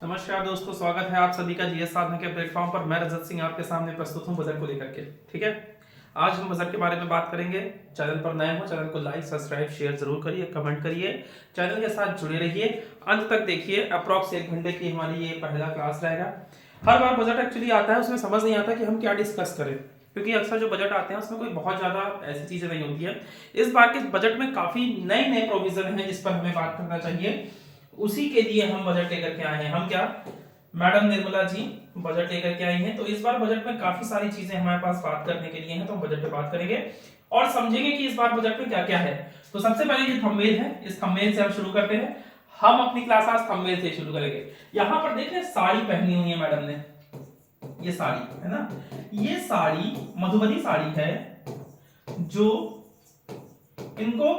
नमस्कार दोस्तों, स्वागत है आप सभी का जीएस साधना के प्लेटफॉर्म पर। मैं रजत सिंह आपके सामने प्रस्तुत हूं बजट को लेकर के। ठीक है, आज हम बजट के बारे में बात करेंगे। चैनल पर नए हो, चैनल को लाइक सब्सक्राइब शेयर जरूर करिए, कमेंट करिए, चैनल के साथ जुड़े रहिए, अंत तक देखिए। अप्रॉक्स 1 घंटे की हमारी ये पहला क्लास रहेगा। हर बार बजट एक्चुअली आता है, उसमें समझ नहीं आता कि हम क्या डिस्कस करें, क्योंकि अक्सर जो बजट आते हैं उसमें कोई बहुत ज्यादा ऐसी चीजें नहीं होती है। इस बार के बजट में काफी नए नए प्रोविजन है जिस पर हमें बात करना चाहिए। उसी के लिए हम बजट लेकर के आए हैं। हम क्या, मैडम निर्मला जी बजट लेकर के आई हैं। तो इस बार बजट में काफी सारी चीजें हमारे पास बात करने के लिए हैं, तो हम बजट पे बात करेंगे और समझेंगे कि इस बार बजट में क्या क्या है। तो सबसे पहले ये थंबनेल है, इस थंबनेल से हम शुरू करते हैं। हम अपनी क्लास आज थंबनेल से शुरू करेंगे। यहां पर देखिए साड़ी पहनी हुई है मैडम ने, ये साड़ी है ना, ये साड़ी मधुबनी साड़ी है जो इनको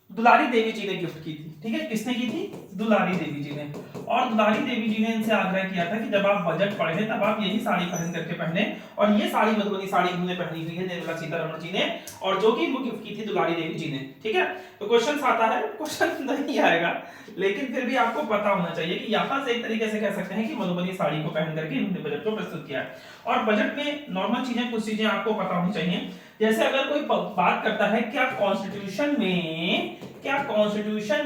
दुलारी देवी जी ने गिफ्ट की थी। ठीक है, किसने की थी? दुलारी देवी जी ने। और दुलारी देवी जी ने इनसे आग्रह किया था कि जब आप बजट पढ़े तब आप यही साड़ी पहन करके पहने। और ये साड़ी मधुबनी साड़ी इन्होंने पहनी हुई है निर्मला सीतारमण जी ने, और जो कि इनको गिफ्ट की थी दुलारी देवी जी ने। ठीक है, तो क्वेश्चन आता है, क्वेश्चन नहीं आएगा लेकिन फिर भी आपको पता होना चाहिए कि यहां से एक तरीके से कह सकते हैं कि मधुबनी साड़ी को पहन करके इन्होंने बजट को प्रस्तुत किया है। और बजट में नॉर्मल चीजें, कुछ चीजें आपको पता होनी चाहिए। जैसे अगर कोई बात करता है क्या कॉन्स्टिट्यूशन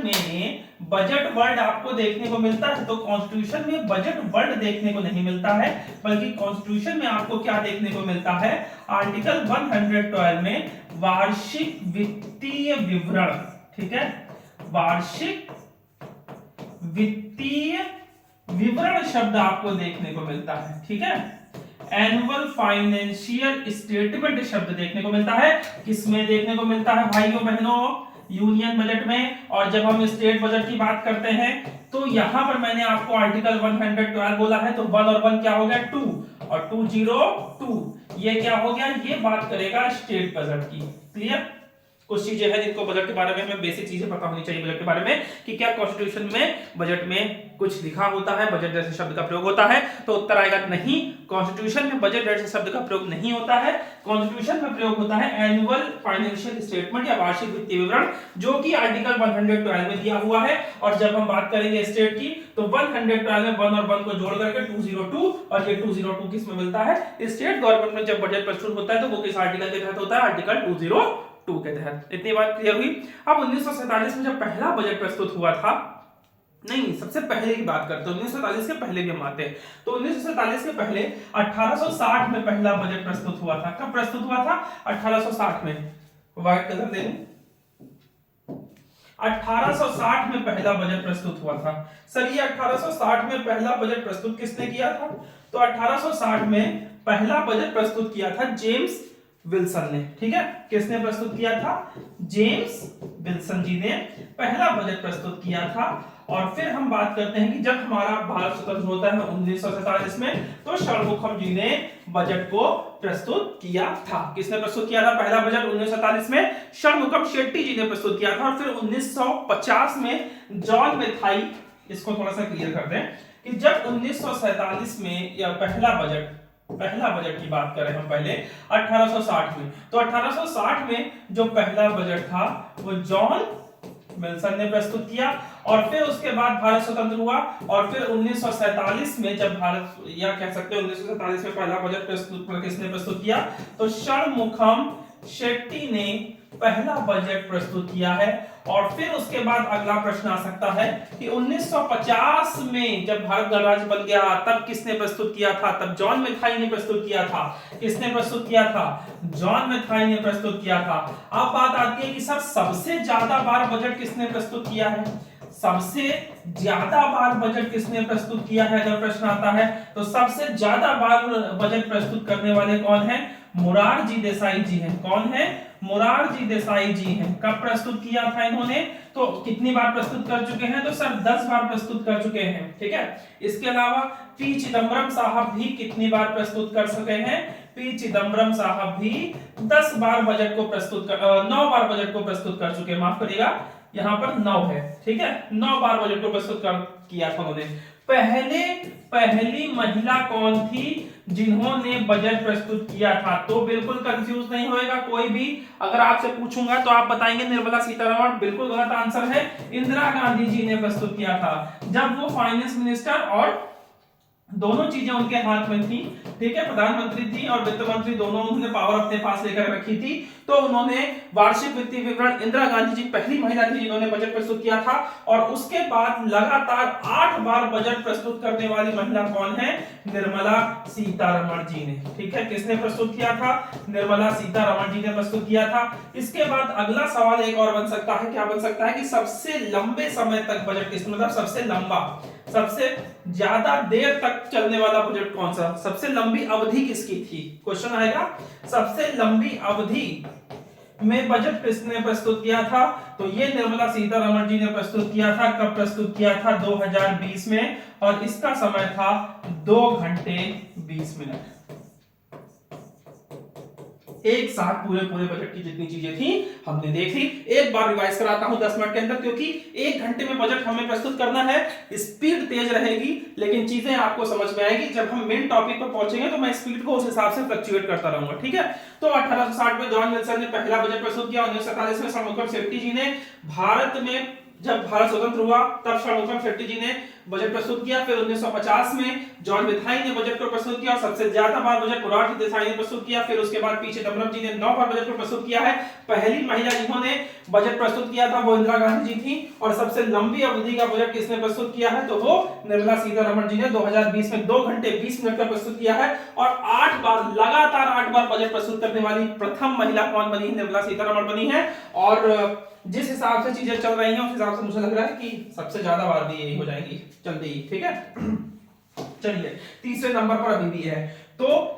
में बजट वर्ड आपको देखने को मिलता है, तो कॉन्स्टिट्यूशन में बजट वर्ड देखने को नहीं मिलता है, बल्कि कॉन्स्टिट्यूशन में आपको क्या देखने को मिलता है? आर्टिकल 112 में वार्षिक वित्तीय विवरण। ठीक है, वार्षिक वित्तीय विवरण शब्द आपको देखने को मिलता है। ठीक है, एनुअल फाइनेंशियल स्टेटमेंट शब्द देखने को मिलता है। किसमें देखने को मिलता है भाइयों बहनों? यूनियन बजट में। और जब हम स्टेट बजट की बात करते हैं तो यहां पर मैंने आपको आर्टिकल 112 बोला है, तो 1 और 1 क्या हो गया? 2, और 202 ये क्या हो गया? ये बात करेगा स्टेट बजट की। क्लियर? कुछ चीजें हैं जिनको बजट के बारे में हमें बेसिक चीजें पता होनी चाहिए बजट के बारे में, कि क्या कॉन्स्टिट्यूशन में बजट में कुछ लिखा होता है, बजट जैसे शब्द का प्रयोग होता है। तो उत्तर आएगा नहीं, कॉन्स्टिट्यूशन में बजट जैसे शब्द का प्रयोग नहीं होता है। कॉन्स्टिट्यूशन में प्रयोग होता है एनुअल फाइनेंशियल स्टेटमेंट या वार्षिक वित्तीय विवरण, जो कि आर्टिकल 112 में दिया हुआ है। और जब हम बात करेंगे स्टेट की, तो 112 में 1 और 1 को जोड़ करके 202, और ये 202 किस में मिलता है? स्टेट गवर्नमेंट में जब बजट प्रस्तुत होता है तो वो किस आर्टिकल के तहत होता है? आर्टिकल 202 के तहत। इतनी बात क्लियर हुई। अब 1947 में जब पहला बजट प्रस्तुत हुआ था, नहीं सबसे पहले की बात करते हैं, 1947 के पहले भी हम आते हैं। तो 1947 के पहले 1860 में पहला बजट प्रस्तुत हुआ था। कब प्रस्तुत हुआ था? 1860 में। व्हाइट कलर दे दूं। 1860 में पहला बजट प्रस्तुत हुआ था। सर ये 1860 में पहला बजट प्रस्तुत किसने किया था? तो 1860 में पहला बजट प्रस्तुत किया था जेम्स विल्सन ने। ठीक है, किसने प्रस्तुत किया था? जेम्स विल्सन जी ने पहला बजट प्रस्तुत किया था। और फिर हम बात करते हैं कि जब हमारा भारत स्वतंत्र होता है 1947 में, तो षणमुखम जी ने बजट को प्रस्तुत किया था। किसने प्रस्तुत किया था पहला बजट 1947 में? षणमुखम शेट्टी जी ने प्रस्तुत किया था। और फिर 1950 में जॉन मेथाई, इसको थोड़ा सा क्लियर कर दें कि जब 1947 में या पहला बजट की बात करें हम पहले 1860 में, तो 1860 में जो पहला बजट था वो जॉन विल्सन ने प्रस्तुत किया। और फिर उसके बाद भारत स्वतंत्र हुआ। और फिर 1947 में जब भारत, या कह सकते हैं 1947 में पहला बजट किसने प्रस्तुत किया? तो षणमुखम शेट्टी ने पहला बजट प्रस्तुत किया है। और फिर उसके बाद अगला प्रश्न आ सकता है कि 1950 में जब भारत गणराज्य बन गया तब किसने प्रस्तुत किया था? तब जॉन मेथाई ने प्रस्तुत किया था। किसने प्रस्तुत किया था? जॉन मेथाई ने प्रस्तुत किया था। अब बात आती है कि सर सबसे ज्यादा बार बजट किसने प्रस्तुत किया है? सबसे ज्यादा बार बजट किसने प्रस्तुत किया है अगर प्रश्न आता है, तो सबसे ज्यादा बार बजट प्रस्तुत करने वाले कौन है? मोरारजी देसाई जी हैं। कौन है? मोरारजी देसाई जी हैं। कब प्रस्तुत किया था इन्होंने? तो कितनी बार प्रस्तुत कर चुके हैं? तो सर 10 बार प्रस्तुत कर चुके हैं। ठीक है, इसके अलावा पी चिदम्बरम साहब भी कितनी बार प्रस्तुत कर चुके हैं? पी चिदम्बरम साहब भी 10 बार बजट को प्रस्तुत 9 बार बजट को प्रस्तुत कर चुके हैं। माफ करिएगा, यहाँ पर 9 है, ठीक है। 9 बार बजट को प्रस्तुत किया था उन्होंने। पहली महिला कौन थी जिन्होंने बजट प्रस्तुत किया था? तो बिल्कुल कंफ्यूज नहीं होएगा कोई भी, अगर आपसे पूछूंगा तो आप बताएंगे निर्मला सीतारमण। बिल्कुल गलत आंसर है, इंदिरा गांधी जी ने प्रस्तुत किया था, जब वो फाइनेंस मिनिस्टर और दोनों चीजें उनके हाथ में थी, ठीक है, प्रधानमंत्री थी और वित्त मंत्री, दोनों उन्होंने पावर अपने पास लेकर रखी थी। तो उन्होंने वार्षिक वित्तीय विवरण, इंदिरा गांधी जी पहली महिला थी जिन्होंने बजट प्रस्तुत किया था। और उसके बाद लगातार 8 बार बजट प्रस्तुत करने वाली महिला कौन है? निर्मला सीतारमण जी ने, ठीक है। किसने प्रस्तुत किया था? निर्मला सीतारमण जी ने प्रस्तुत किया था। इसके बाद अगला सवाल एक और बन सकता है, क्या बन सकता है कि सबसे लंबे समय तक बजट किस, मतलब सबसे लंबा, सबसे ज्यादा देर तक चलने वाला बजट कौन सा, सबसे लंबी अवधि किसकी थी? क्वेश्चन आएगा, सबसे लंबी अवधि में बजट किसने प्रस्तुत किया था? तो ये निर्मला सीतारमण जी ने प्रस्तुत किया था। कब प्रस्तुत किया था? 2020 में, और इसका समय था 2 घंटे 20 मिनट। एक साथ पूरे बजट की जितनी चीजें थी हमने देख ली। एक बार रिवाइज कराता हूं 10 मिनट के अंदर, क्योंकि 1 घंटे में बजट हमें प्रस्तुत करना है। स्पीड तेज रहेगी लेकिन चीजें आपको समझ में आएगी। जब हम मेन टॉपिक पर पहुंचेंगे तो मैं स्पीड को उस हिसाब से फ्लक्चुएट करता रहूंगा, ठीक है। तो 1860 में जॉन विल्सन ने पहला बजट प्रस्तुत किया। 1947 में षणमुखम शेट्टी जी ने, भारत में जब भारत स्वतंत्र हुआ तब षणमुखम शेट्टी जी ने बजट प्रस्तुत किया। फिर 1950 में जॉन विथाई ने बजट को प्रस्तुत किया, सबसे ज्यादा बार बजट मोरारजी देसाई ने प्रस्तुत किया। फिर उसके बाद पी चिदम्बरम जी ने 9 बार बजट को प्रस्तुत किया है। पहली महिला जिन्होंने बजट प्रस्तुत किया था वो इंदिरा गांधी जी थी। और सबसे लंबी अवधि का बजट किसने प्रस्तुत किया है? तो वो निर्मला सीतारमण जी ने 2020 में 2 घंटे 20 मिनट का प्रस्तुत किया है। और 8 बार, लगातार 8 बार बजट प्रस्तुत करने वाली प्रथम महिला कौन बनी है? निर्मला सीतारमण बनी है। और जिस हिसाब से चीजें चल रही हैं उस हिसाब से मुझे लग रहा है कि सबसे ज्यादा बार भी यही हो जाएगी जल्दी ही, ठीक है। चलिए, तीसरे नंबर पर अभी भी है। तो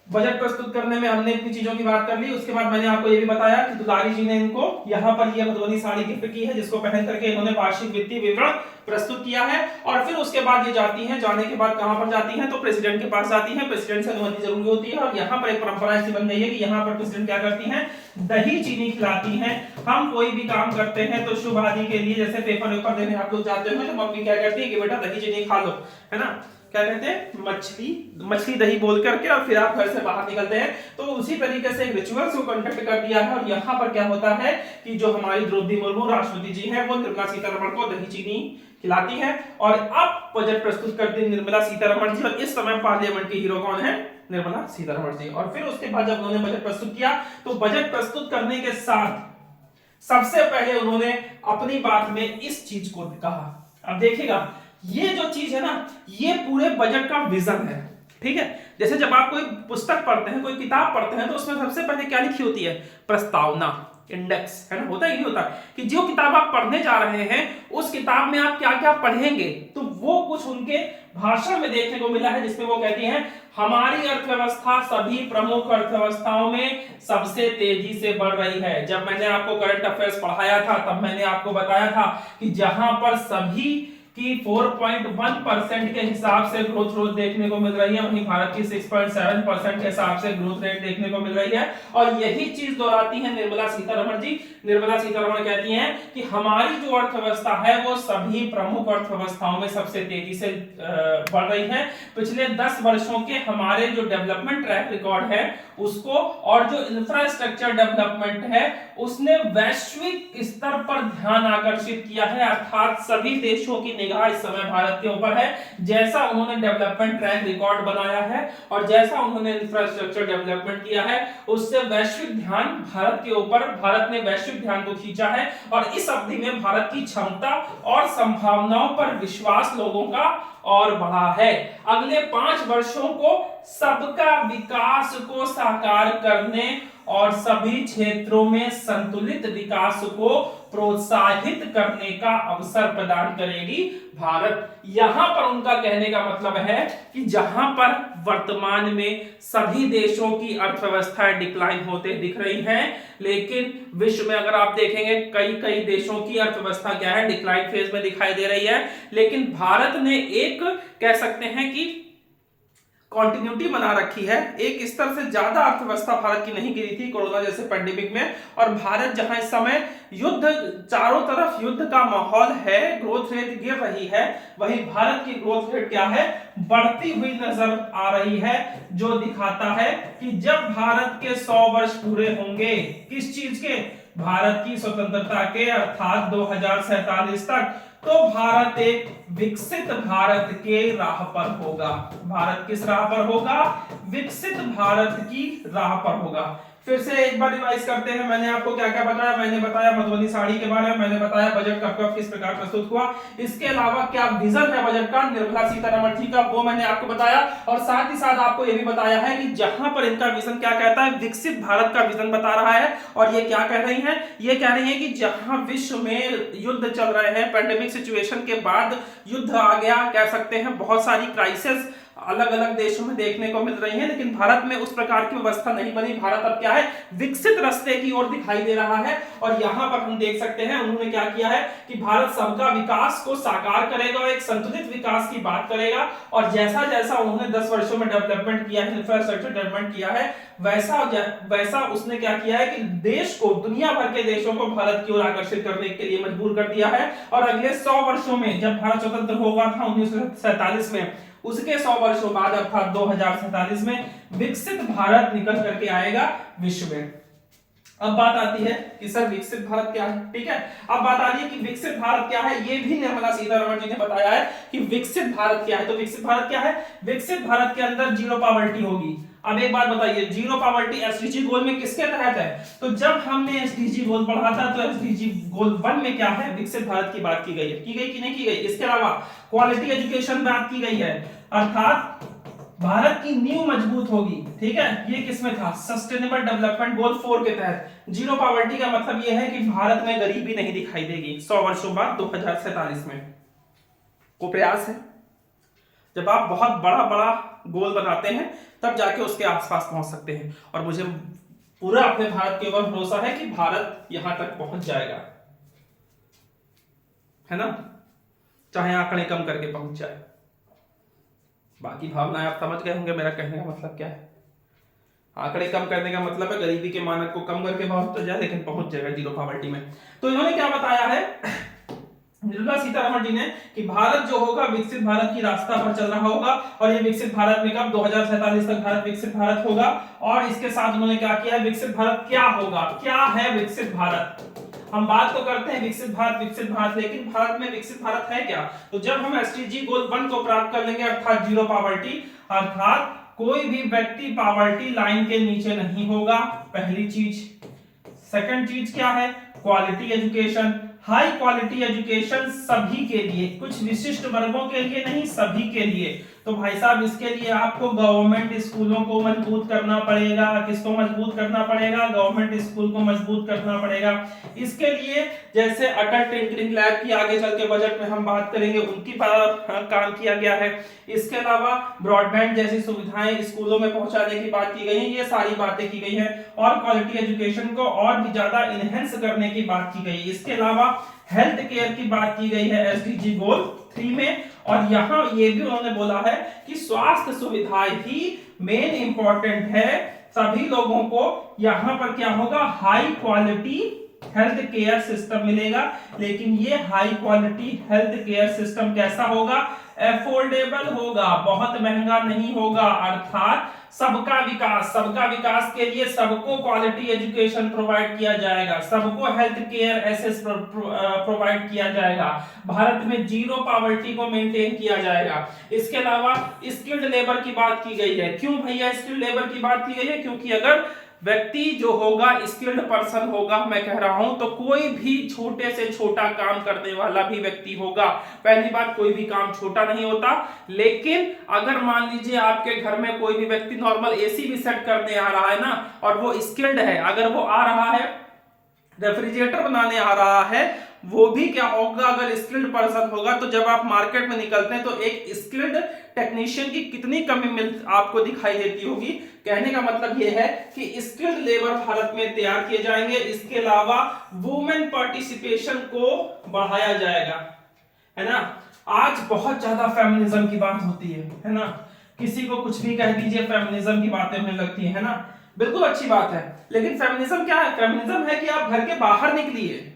बजट प्रस्तुत करने में हमने इतनी चीजों की बात कर ली। उसके बाद मैंने आपको ये भी बताया कि दुलारी जी ने इनको यहाँ पर ये मधुबनी साड़ी गिफ्ट की है, जिसको पहन करके इन्होंने वार्षिक वित्तीय विवरण प्रस्तुत किया है। और फिर उसके बाद ये जाती हैं, जाने के बाद कहां पर जाती हैं? तो प्रेसिडेंट के पास जाती हैं। प्रेसिडेंट से अनुमति जरूरी होती है। और यहाँ पर एक परंपरा ऐसी बन गई है कि यहाँ पर प्रेसिडेंट क्या करती हैं? दही चीनी खिलाती हैं। हम कोई भी काम करते हैं तो शुभ आदि के लिए, जैसे पेपर वेपर देने आप लोग जाते हो तो मम्मी क्या करती है कि बेटा दही चीनी खा लो, है ना, क्या कहते हैं, मछली दही बोल करके, और फिर आप घर से बाहर निकलते हैं। तो उसी तरीके से एक रिचुअल्स को कंडक्ट कर दिया है। और यहाँ पर क्या होता है कि जो हमारी द्रौपदी मुर्मू राष्ट्रपति जी हैं वो निर्मला सीतारमण को दही चीनी खिलाती है। और अब बजट प्रस्तुत करती है निर्मला सीतारमण जी। और इस समय पार्लियामेंट की हीरो कौन है? निर्मला सीतारमण जी। और फिर उसके बाद जब उन्होंने बजट प्रस्तुत किया तो बजट प्रस्तुत करने के साथ सबसे पहले उन्होंने अपनी बात में इस चीज को कहा। अब देखिएगा, ये जो चीज है ना, ये पूरे बजट का विजन है, ठीक है। जैसे जब आप कोई पुस्तक पढ़ते हैं, कोई किताब पढ़ते हैं, तो उसमें सबसे पहले क्या लिखी होती है? प्रस्तावना, इंडेक्स, है ना, होता ही नहीं होता कि जो किताब आप पढ़ने जा रहे हैं उस किताब में आप क्या क्या पढ़ेंगे। तो वो कुछ उनके भाषण में देखने को मिला है, जिसमें वो कहती हैं हमारी अर्थव्यवस्था सभी प्रमुख अर्थव्यवस्थाओं में सबसे तेजी से बढ़ रही है। जब मैंने आपको करंट अफेयर्स पढ़ाया था तब मैंने आपको बताया था कि जहां पर सभी की 4.1% के हिसाब से ग्रोथ रेट देखने को मिल रही है, वहीं भारत की 6.7% के हिसाब से ग्रोथ रेट देखने को मिल रही है। और यही चीज दोहराती है निर्मला सीतारमण जी। निर्मला सीतारमण कहती हैं कि हमारी जो अर्थव्यवस्था है वो सभी प्रमुख अर्थव्यवस्थाओं में सबसे तेजी से बढ़ रही है। पिछले 10 वर्षों के हमारे जो डेवलपमेंट ट्रैक रिकॉर्ड है उसको, और जो इंफ्रास्ट्रक्चर डेवलपमेंट है उसने वैश्विक स्तर पर ध्यान आकर्षित किया है। अर्थात सभी देशों की निगाह इस समय भारत के ऊपर है। जैसा उन्होंने डेवलपमेंट ट्रैक रिकॉर्ड बनाया है और जैसा उन्होंने इंफ्रास्ट्रक्चर डेवलपमेंट किया है, उससे वैश्विक ध्यान भारत के ऊपर, भारत ने वैश्विक ध्यान को खींचा है। और इस अवधि में भारत की क्षमता और संभावनाओं पर विश्वास लोगों का और बढ़ा है। अगले 5 वर्षों को सबका विकास को साकार करने और सभी क्षेत्रों में संतुलित विकास को प्रोत्साहित करने का अवसर प्रदान करेगी भारत। यहां पर उनका कहने का मतलब है कि जहां पर वर्तमान में सभी देशों की अर्थव्यवस्थाएं डिक्लाइन होते दिख रही हैं, लेकिन विश्व में अगर आप देखेंगे कई देशों की अर्थव्यवस्था क्या है, डिक्लाइन फेज में दिखाई दे रही है। लेकिन भारत ने एक कह सकते हैं कि कॉन्टिन्यूटी बना रखी है। एक स्तर से ज्यादा अर्थव्यवस्था भारत की नहीं गिरी थी कोरोना जैसे पेंडेमिक में, और भारत जहां इस समय युद्ध, चारों तरफ युद्ध का माहौल है, ग्रोथ रेट गिर रही है, वहीं भारत की ग्रोथ रेट क्या है, बढ़ती हुई नजर आ रही है, जो दिखाता है कि जब भारत के 100 वर्ष पूरे होंगे, किस चीज के, भारत की स्वतंत्रता के, अर्थात 2047 तक, तो भारत एक विकसित भारत के राह पर होगा। भारत किस राह पर होगा, विकसित भारत की राह पर होगा। फिर से एक बार रिवाइज करते हैं, मैंने आपको क्या क्या बताया, मैंने बताया मधुबनी साड़ी के बारे में, मैंने बताया बजट कब किस प्रकार प्रस्तुत हुआ, इसके अलावा क्या विजन है बजट का, निर्मला सीतारमण जी का, वो मैंने आपको बताया, और साथ ही साथ आपको ये भी बताया है कि जहां पर इनका विजन क्या कहता है, विकसित भारत का विजन बता रहा है, और ये क्या कह रही है, ये कह रही है कि जहां विश्व में युद्ध चल रहे हैं, पैंडेमिक सिचुएशन के बाद युद्ध आ गया, कह सकते हैं बहुत सारी क्राइसिस अलग अलग देशों में देखने को मिल रही है, लेकिन भारत में उस प्रकार की व्यवस्था नहीं बनी। भारत अब क्या है, विकसित रास्ते की ओर दिखाई दे रहा है, और यहां पर हम देख सकते हैं उन्होंने क्या किया है कि भारत सबका विकास को साकार करेगा, एक संतुलित विकास की बात करेगा, और जैसा जैसा उन्होंने 10 वर्षों में डेवलपमेंट किया है, इंफ्रास्ट्रक्चर डेवलपमेंट किया है, वैसा उसने क्या किया है कि देश को, दुनिया भर के देशों को भारत की ओर आकर्षित करने के लिए मजबूर कर दिया है। और अगले 100 वर्षों में, जब भारत स्वतंत्र होगा था 1947 में, उसके 100 वर्षों बाद अर्थात 2047 में विकसित भारत निकल करके आएगा विश्व में। अब बात आती है कि सर विकसित भारत क्या है, ठीक है। अब बात आ रही है कि विकसित भारत क्या है, ये भी निर्मला सीतारमण जी ने बताया है कि विकसित भारत क्या है। तो विकसित भारत क्या है, विकसित भारत के अंदर जीरो पॉवर्टी होगी। अब एक बात बताइए, जीरो पॉवर्टी एसडीजी गोल में किसके तहत है, तो जब हमने एसडीजी गोल पढ़ा था तो एसडीजी गोल 1 में क्या है, विकसित भारत की बात की गई है, की गई कि नहीं की गई। इसके अलावा क्वालिटी एजुकेशन बात की गई है, अर्थात भारत की नींव मजबूत होगी, ठीक है। ये किसमें था, सस्टेनेबल डेवलपमेंट गोल 4 के तहत। जीरो पॉवर्टी का मतलब यह है कि भारत में गरीबी नहीं दिखाई देगी 100 वर्षों बाद 2047 में। को प्रयास है, जब आप बहुत बड़ा बड़ा गोल बनाते हैं तब जाके उसके आसपास पहुंच सकते हैं, और मुझे पूरा अपने भारत के ऊपर भरोसा है कि भारत यहां तक पहुंच जाएगा, है ना, चाहे आंकड़े कम करके पहुंच जाए। बाकी भावनाएं आप समझ गए होंगे मेरा कहने का मतलब क्या है। आंकड़े कम करने का मतलब है गरीबी के मानक को कम करके पहुंच तो जाए, लेकिन पहुंच जाएगा जीरो पॉवर्टी में। तो इन्होंने क्या बताया है निर्मला सीतारमण जी ने, कि भारत जो होगा विकसित भारत की रास्ता पर चल रहा होगा, और ये विकसित भारत में कब, 2047 तक भारत विकसित भारत होगा। और इसके साथ उन्होंने क्या किया है, विकसित भारत क्या होगा, क्या है विकसित भारत। हम बात तो करते हैं विकसित भारत, लेकिन भारत में विकसित भारत है क्या, तो जब हम एसडीजी गोल 1 को प्राप्त कर लेंगे, अर्थात जीरो पॉवर्टी, अर्थात कोई भी व्यक्ति पॉवर्टी लाइन के नीचे नहीं होगा, पहली चीज। सेकंड चीज क्या है, quality education, high quality education सभी के लिए, कुछ विशिष्ट वर्गों के लिए नहीं, सभी के लिए। तो भाई साहब इसके लिए आपको गवर्नमेंट स्कूलों को मजबूत करना पड़ेगा। किसको मजबूत करना पड़ेगा, गवर्नमेंट स्कूल को मजबूत करना पड़ेगा। इसके लिए जैसे अटल टिंकरिंग लैब की आगे चल के बजट में हम बात करेंगे, उनकी पर काम किया गया है। इसके अलावा ब्रॉडबैंड जैसी सुविधाएं स्कूलों में पहुंचाने की बात की गई है, ये सारी बातें की गई है, और क्वालिटी एजुकेशन को और भी ज्यादा इनहेंस करने की बात की गई है। इसके अलावा हेल्थ केयर की बात की गई है एसडीजी गोल 3 में, और यहां ये भी उन्होंने बोला है कि स्वास्थ्य सुविधाएं ही मेन इंपॉर्टेंट है, सभी लोगों को यहां पर क्या होगा, high quality health care system मिलेगा। लेकिन ये high quality health care system कैसा होगा, एफोर्डेबल होगा, बहुत महंगा नहीं होगा, अर्थात सबका विकास के लिए सबको क्वालिटी एजुकेशन प्रोवाइड किया जाएगा, सबको हेल्थ केयर एसेस प्रोवाइड किया जाएगा, भारत में जीरो पॉवर्टी को मेंटेन किया जाएगा। इसके अलावा स्किल्ड लेबर की बात की गई है। क्यों भैया स्किल्ड लेबर की बात की गई है, क्योंकि अगर व्यक्ति जो होगा स्किल्ड पर्सन होगा, मैं कह रहा हूं, तो कोई भी छोटे से छोटा काम करने वाला भी व्यक्ति होगा। पहली बात, कोई भी काम छोटा नहीं होता, लेकिन अगर मान लीजिए आपके घर में कोई भी व्यक्ति नॉर्मल एसी भी सेट करने आ रहा है ना, और वो स्किल्ड है, अगर वो आ रहा है रेफ्रिजरेटर बनाने आ रहा है, वो भी क्या होगा, अगर स्किल्ड पर्सन होगा, तो जब आप मार्केट में निकलते हैं तो एक स्किल्ड टेक्नीशियन की कितनी कमी आपको दिखाई देती होगी। कहने का मतलब यह है कि स्किल्ड लेबर भारत में तैयार किए जाएंगे। इसके अलावा वुमेन पार्टिसिपेशन को बढ़ाया जाएगा, है ना। आज बहुत ज्यादा फेमिनिज्म की बात होती है ना, किसी को कुछ भी कह दीजिए, फेमिनिज्म की बातें होने लगती है ना। बिल्कुल अच्छी बात है, लेकिन फेमिनिज्म क्या है? फेमिनिज्म है कि आप घर के बाहर निकलिए।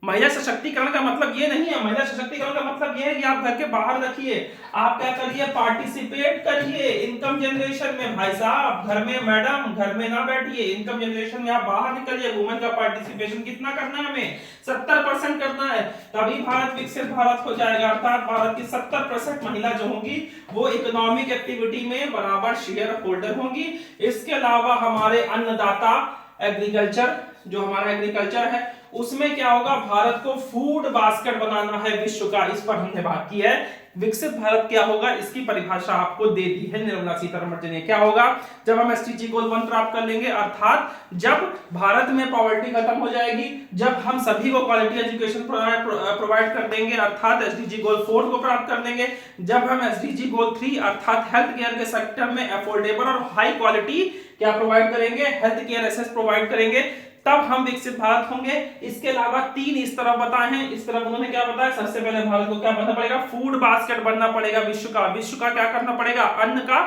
महिला सशक्तिकरण का मतलब ये नहीं है, महिला सशक्तिकरण का मतलब ये है कि आप घर के बाहर रखिए, आप क्या करिए, पार्टिसिपेट करिए इनकम जनरेशन में। भाई साहब घर में, मैडम घर में ना बैठिए, इनकम जनरेशन में आप बाहर निकलिए। वुमेन का पार्टिसिपेशन कितना करना है हमें? 70% करना है, तभी भारत विकसित भारत हो जाएगा। अर्थात भारत की 70% महिला जो होंगी वो इकोनॉमिक एक्टिविटी में बराबर शेयर होल्डर होंगी। इसके अलावा हमारे अन्नदाता एग्रीकल्चर, जो हमारा एग्रीकल्चर है उसमें क्या होगा, भारत को फूड बास्केट बनाना है विश्व का, इस पर हमने बात की है। विकसित भारत क्या होगा, इसकी परिभाषा आपको दे दी है निर्मला सीतारमण जी ने। क्या होगा, जब हम एसडीजी गोल 1 प्राप्त कर लेंगे, अर्थात जब भारत में पॉवर्टी खत्म हो जाएगी, जब हम सभी को क्वालिटी एजुकेशन प्रोवाइड कर देंगे, अर्थात एसडीजी गोल 4 को प्राप्त कर देंगे, जब हम एसडीजी गोल 3 अर्थात हेल्थ केयर के सेक्टर में अफोर्डेबल और हाई क्वालिटी क्या प्रोवाइड करेंगे, हेल्थ केयर एसेस प्रोवाइड करेंगे, तब हम विकसित भारत होंगे। इसके अलावा 3 इस तरह बताए हैं, इस तरह उन्होंने क्या बताया, सबसे पहले भारत को क्या बनना पड़ेगा, फूड बास्केट बनना पड़ेगा विश्व का। विश्व का क्या करना पड़ेगा, अन्न का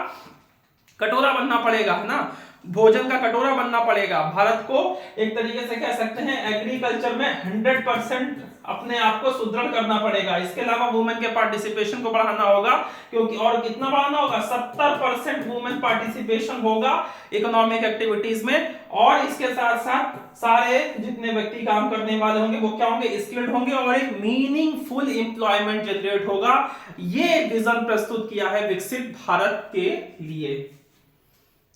कटोरा बनना पड़ेगा, है ना, भोजन का कटोरा बनना पड़ेगा। भारत को एक तरीके से कह सकते हैं एग्रीकल्चर में 100% अपने आप को सुदृढ़ करना पड़ेगा। इसके अलावा वुमेन के पार्टिसिपेशन को बढ़ाना होगा, क्योंकि और कितना बढ़ाना होगा, 70% वुमेन पार्टिसिपेशन होगा इकोनॉमिक एक्टिविटीज में। और इसके साथ साथ सारे जितने व्यक्ति काम करने वाले होंगे वो क्या होंगे, स्किल्ड होंगे, और एक मीनिंगफुल एम्प्लॉयमेंट जनरेट होगा। ये विजन प्रस्तुत किया है विकसित भारत के लिए।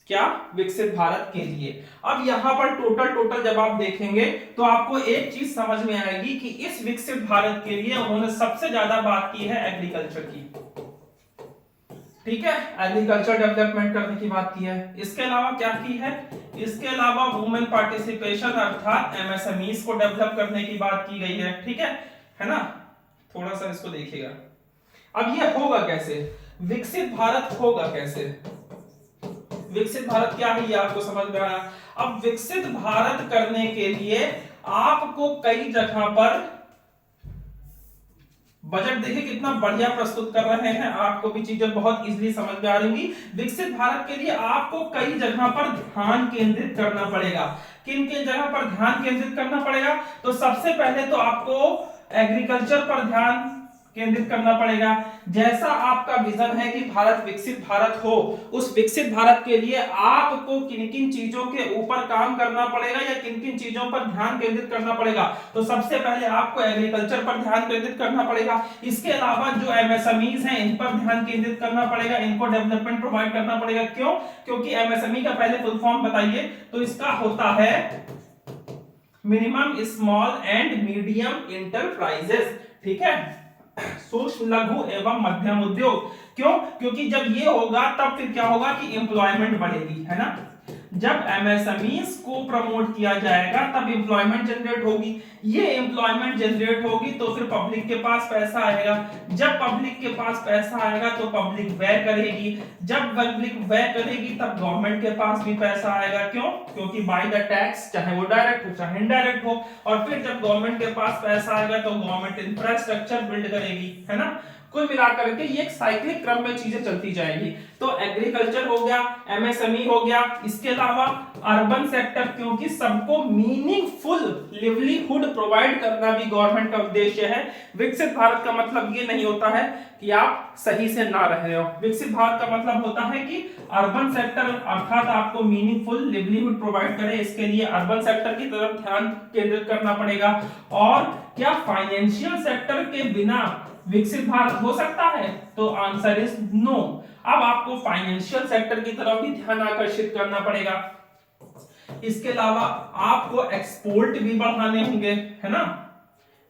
क्या, विकसित भारत के लिए। अब यहां पर टोटल जब आप देखेंगे तो आपको एक चीज समझ में आएगी कि इस विकसित भारत के लिए उन्होंने सबसे ज्यादा बात की है एग्रीकल्चर की। ठीक है, एग्रीकल्चर डेवलपमेंट करने की बात की है। इसके अलावा क्या की है, इसके अलावा वुमेन पार्टिसिपेशन अर्थात एमएसएमईज को डेवलप करने की बात की गई है। ठीक है ना, थोड़ा सा इसको देखिएगा। अब ये होगा कैसे, विकसित भारत होगा कैसे, विकसित भारत क्या है ये आपको समझ में आया। अब विकसित भारत करने के लिए आपको कई जगह पर बजट देखिए कितना बढ़िया प्रस्तुत कर रहे हैं, आपको भी चीजें बहुत इजीली समझ में आ रही। विकसित भारत के लिए आपको कई जगह पर ध्यान केंद्रित करना पड़ेगा। किन किन जगह पर ध्यान केंद्रित करना पड़ेगा, तो सबसे पहले तो आपको एग्रीकल्चर पर ध्यान केंद्रित करना पड़ेगा। जैसा आपका विजन है कि भारत विकसित भारत हो, उस विकसित भारत के लिए आपको किन किन चीजों के ऊपर काम करना पड़ेगा या किन किन चीजों पर ध्यान केंद्रित करना पड़ेगा, तो सबसे पहले आपको एग्रीकल्चर पर ध्यान केंद्रित करना पड़ेगा। इसके अलावा जो एमएसएमईज हैं इन पर ध्यान केंद्रित करना पड़ेगा, इनको डेवलपमेंट प्रोवाइड करना पड़ेगा। क्यों, क्योंकि एमएसएमई का पहले फुल फॉर्म बताइए, तो इसका होता है minimum small and medium enterprises. ठीक है, सूक्ष्म लघु एवं मध्यम उद्योग। क्यों, क्योंकि जब ये होगा तब फिर क्या होगा कि एम्प्लॉयमेंट बढ़ेगी, है ना। जब एमएसएमईज को प्रमोट किया जाएगा तब एम्प्लॉयमेंट जनरेट होगी। ये एम्प्लॉयमेंट जनरेट होगी तो फिर पब्लिक के पास पैसा आएगा। जब पब्लिक के पास पैसा आएगा तो पब्लिक व्यय करेगी। जब पब्लिक व्यय करेगी तब गवर्नमेंट के पास भी पैसा आएगा। क्यों, क्योंकि बाय द टैक्स, चाहे वो डायरेक्ट हो चाहे इनडायरेक्ट हो। और फिर जब गवर्नमेंट के पास पैसा आएगा तो गवर्नमेंट इंफ्रास्ट्रक्चर बिल्ड करेगी, है ना। कुल मिलाकर के ये एक साइक्लिक क्रम में चीजें चलती जाएंगी। तो एग्रीकल्चर हो गया, एमएसएमई हो गया, इसके अलावा अर्बन सेक्टर, क्योंकि सबको मीनिंगफुल लिवलीहुड प्रोवाइड करना भी गवर्नमेंट का उद्देश्य है। विकसित भारत का मतलब ये नहीं होता है कि आप सही से ना रह रहे हो। विकसित भारत का मतलब होता है कि अर्बन सेक्टर अर्थात आपको मीनिंगफुल लिवलीहुड प्रोवाइड करे, इसके लिए अर्बन सेक्टर की तरफ ध्यान केंद्रित करना पड़ेगा। और क्या फाइनेंशियल सेक्टर के बिना विकसित भारत हो सकता है, तो आंसर इज नो। अब आपको फाइनेंशियल सेक्टर की तरफ भी ध्यान आकर्षित करना पड़ेगा। इसके अलावा आपको एक्सपोर्ट भी बढ़ाने होंगे, है ना,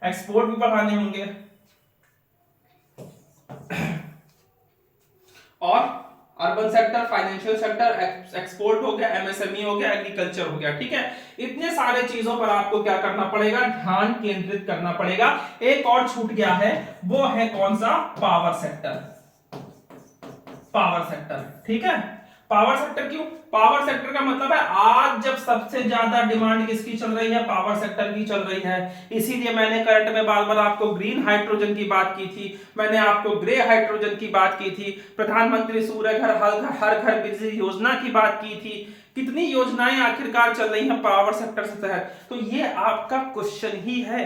एक्सपोर्ट भी बढ़ाने होंगे। और urban sector, financial sector, export हो गया, एमएसएमई हो गया, एग्रीकल्चर हो गया। ठीक है, इतने सारे चीजों पर आपको क्या करना पड़ेगा, ध्यान केंद्रित करना पड़ेगा। एक और छूट गया है, वो है कौन सा, पावर सेक्टर। पावर सेक्टर, ठीक है, पावर सेक्टर क्यों? पावर सेक्टर का मतलब है आज जब सबसे ज्यादा डिमांड किसकी चल रही है? पावर सेक्टर की चल रही है। इसीलिए मैंने करंट में बार बार आपको ग्रीन हाइड्रोजन की बात की थी, मैंने आपको ग्रे हाइड्रोजन की बात की थी, प्रधानमंत्री सूर्य घर हर घर बिजली योजना की बात की थी। कितनी योजनाएं आखिरकार चल रही हैं पावर सेक्टर से तहत। तो ये आपका क्वेश्चन ही है।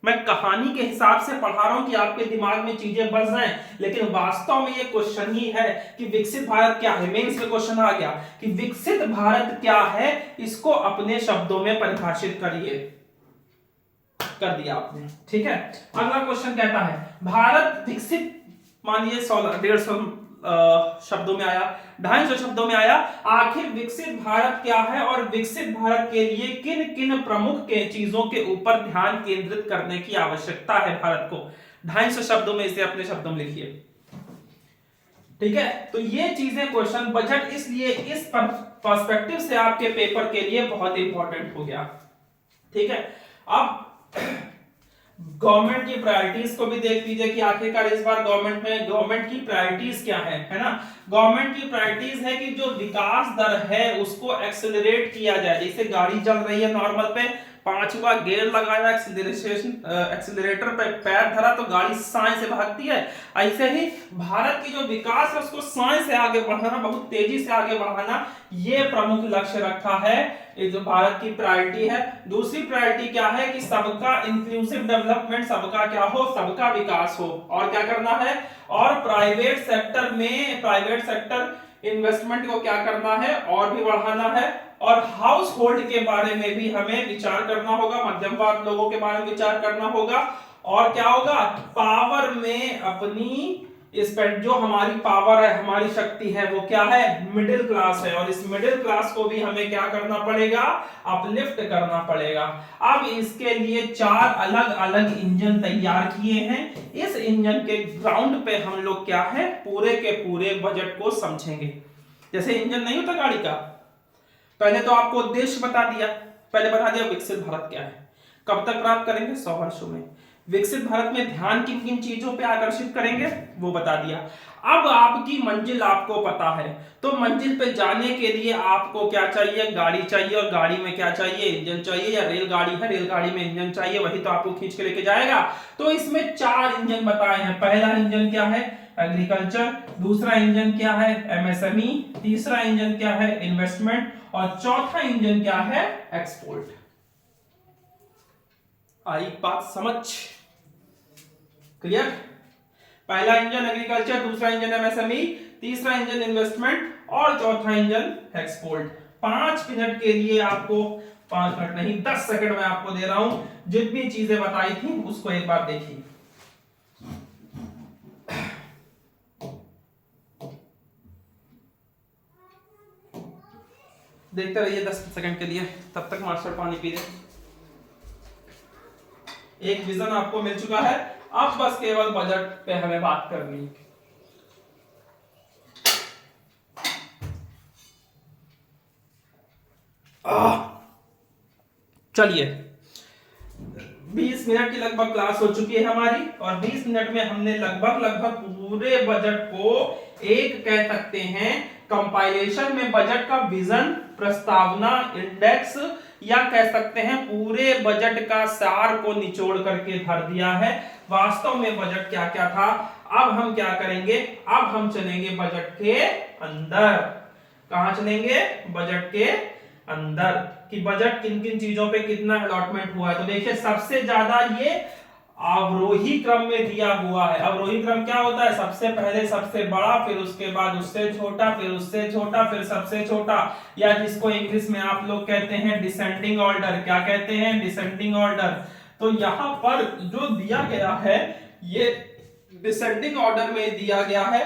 मैं कहानी के हिसाब से पढ़ा रहा हूं कि आपके दिमाग में चीजें बस जाएं, लेकिन वास्तव में ये क्वेश्चन ही है कि विकसित भारत क्या है। मेंस में क्वेश्चन आ गया कि विकसित भारत क्या है, इसको अपने शब्दों में परिभाषित करिए। कर दिया आपने, ठीक है। अगला क्वेश्चन कहता है भारत विकसित, मानिए 150 शब्दों में आया, 250 शब्दों में आया, आखिर विकसित भारत क्या है और विकसित भारत के लिए किन किन प्रमुख के चीजों के ऊपर ध्यान केंद्रित करने की आवश्यकता है भारत को। 250 शब्दों में इसे अपने शब्दों में लिखिए, ठीक है। तो ये चीजें क्वेश्चन बजट इसलिए इस पर्सपेक्टिव से आपके पेपर के लिए बहुत इंपॉर्टेंट हो गया, ठीक है। अब गवर्नमेंट की प्रायोरिटीज को भी देख लीजिए कि आखिरकार इस बार गवर्नमेंट की प्रायोरिटीज क्या है ना। गवर्नमेंट की प्रायोरिटीज है कि जो विकास दर है उसको एक्सेलरेट किया जाए। जैसे गाड़ी चल रही है नॉर्मल पे, 5वां गियर लगाया, एक्सीलरेटर पे पैर धरा तो गाड़ी साए से भागती है। ऐसे ही भारत की जो विकास है उसको साए से आगे बढ़ाना, बहुत तेजी से आगे बढ़ाना, ये प्रमुख लक्ष्य रखा है। ये जो भारत की प्रायोरिटी है। दूसरी प्रायोरिटी क्या है कि सबका इंक्लूसिव डेवलपमेंट, सबका क्या हो, सबका विकास हो। और क्या करना है, और प्राइवेट सेक्टर इन्वेस्टमेंट को क्या करना है, और भी बढ़ाना है। और हाउस होल्ड के बारे में भी हमें विचार करना होगा, मध्यम वर्ग लोगों के बारे में विचार करना होगा। और क्या होगा, पावर में अपनी जो हमारी पावर है, हमारी शक्ति है, वो क्या है, मिडिल क्लास है। और इस मिडिल क्लास को भी हमें क्या करना पड़ेगा, अपलिफ्ट करना पड़ेगा। अब इसके लिए 4 अलग अलग इंजन तैयार किए हैं। इस इंजन के ग्राउंड पे हम लोग क्या है, पूरे के पूरे बजट को समझेंगे। जैसे इंजन नहीं होता गाड़ी का, पहले तो आपको उद्देश्य बता दिया, पहले बता दिया विकसित भारत क्या है, कब तक प्राप्त करेंगे, 100 वर्षों में। विकसित भारत में ध्यान किन किन चीजों पे आकर्षित करेंगे, वो बता दिया। अब आपकी मंजिल आपको पता है, तो मंजिल पे जाने के लिए आपको क्या चाहिए, गाड़ी चाहिए। और गाड़ी में क्या चाहिए, इंजन चाहिए। या रेलगाड़ी है, रेलगाड़ी में इंजन चाहिए, वही तो आपको खींच के लेके जाएगा। तो इसमें 4 इंजन बताए हैं। पहला इंजन क्या है, एग्रीकल्चर। दूसरा इंजन क्या है, एमएसएमई। तीसरा इंजन क्या है, इन्वेस्टमेंट। और चौथा इंजन क्या है, एक्सपोर्ट। आई बात समझ, क्लियर। पहला इंजन एग्रीकल्चर, दूसरा इंजन एमएसएमई, तीसरा इंजन इन्वेस्टमेंट और चौथा इंजन एक्सपोर्ट। 5 मिनट के लिए आपको, 5 मिनट नहीं 10 सेकंड में आपको दे रहा हूं। जितनी चीजें बताई थी उसको एक बार देखिए। देखते रहिए 10 सेकंड के लिए, तब तक मास्टर पानी पी ले। एक विजन आपको मिल चुका है, अब बस केवल बजट पे हमें बात करनी है। चलिए, 20 मिनट की लगभग क्लास हो चुकी है हमारी, और 20 मिनट में हमने लगभग पूरे बजट को एक कह सकते हैं कंपाइलेशन में बजट का विजन, प्रस्तावना, इंडेक्स, या कह सकते हैं पूरे बजट का सार को निचोड़ करके भर दिया है। वास्तव में बजट क्या क्या था। अब हम क्या करेंगे, अब हम चलेंगे बजट के अंदर। कहां चलेंगे, बजट के अंदर, कि बजट किन किन चीजों पे कितना अलॉटमेंट हुआ है। तो देखिए सबसे ज्यादा ये अवरोही क्रम में दिया हुआ है। अवरोही क्रम क्या होता है, सबसे पहले सबसे बड़ा, फिर उसके बाद उससे छोटा, फिर उससे छोटा, फिर सबसे छोटा, या जिसको इंग्लिश में आप लोग कहते हैं डिसेंडिंग ऑर्डर। क्या कहते हैं, डिसेंडिंग ऑर्डर। तो यहां पर जो दिया गया है ये डिसेंडिंग ऑर्डर में दिया गया है।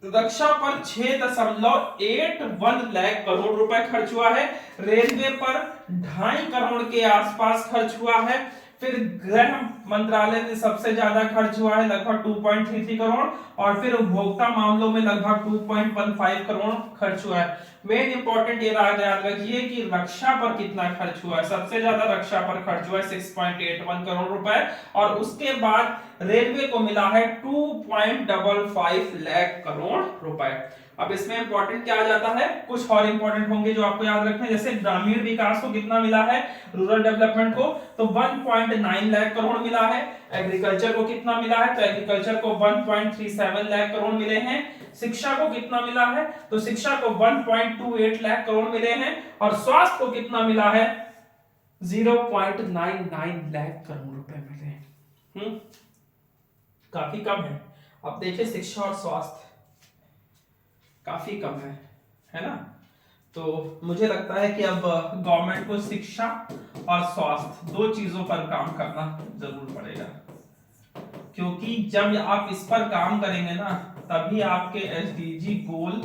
रक्षा पर 6.81 लाख करोड़ रुपए खर्च हुआ है। रेलवे पर 2.5 करोड़ के आसपास खर्च हुआ है। फिर गृह मंत्रालय में सबसे ज्यादा खर्च हुआ है, लगभग 2.33 करोड़। और फिर उपभोक्ता मामलों में लगभग 2.15 करोड़ खर्च हुआ है। मेन इंपॉर्टेंट ये याद रखिए कि रक्षा पर कितना खर्च हुआ है। सबसे ज्यादा रक्षा पर खर्च हुआ है 6.81 करोड़ रुपए, और उसके बाद रेलवे को मिला है 2.55 लाख करोड़ रुपए। अब इसमें इंपॉर्टेंट क्या आ जाता है, कुछ और इंपॉर्टेंट होंगे जो आपको याद रखने, जैसे ग्रामीण विकास को कितना मिला है, रूरल डेवलपमेंट को तो 1.9 लाख करोड़ मिला है। एग्रीकल्चर को कितना मिला है, तो एग्रीकल्चर को 1.37 लाख करोड़ मिले हैं। शिक्षा को कितना मिला है, तो शिक्षा को 1.28 लाख करोड़ मिले हैं। और स्वास्थ्य को कितना मिला है, 0.99 लाख करोड़ रुपए मिले हैं। काफी कम है। अब देखिए शिक्षा और स्वास्थ्य काफी कम है ना। तो मुझे लगता है कि अब गवर्नमेंट को शिक्षा और स्वास्थ्य दो चीजों पर काम करना जरूर पड़ेगा, क्योंकि जब आप इस पर काम करेंगे ना तभी आपके एसडीजी गोल,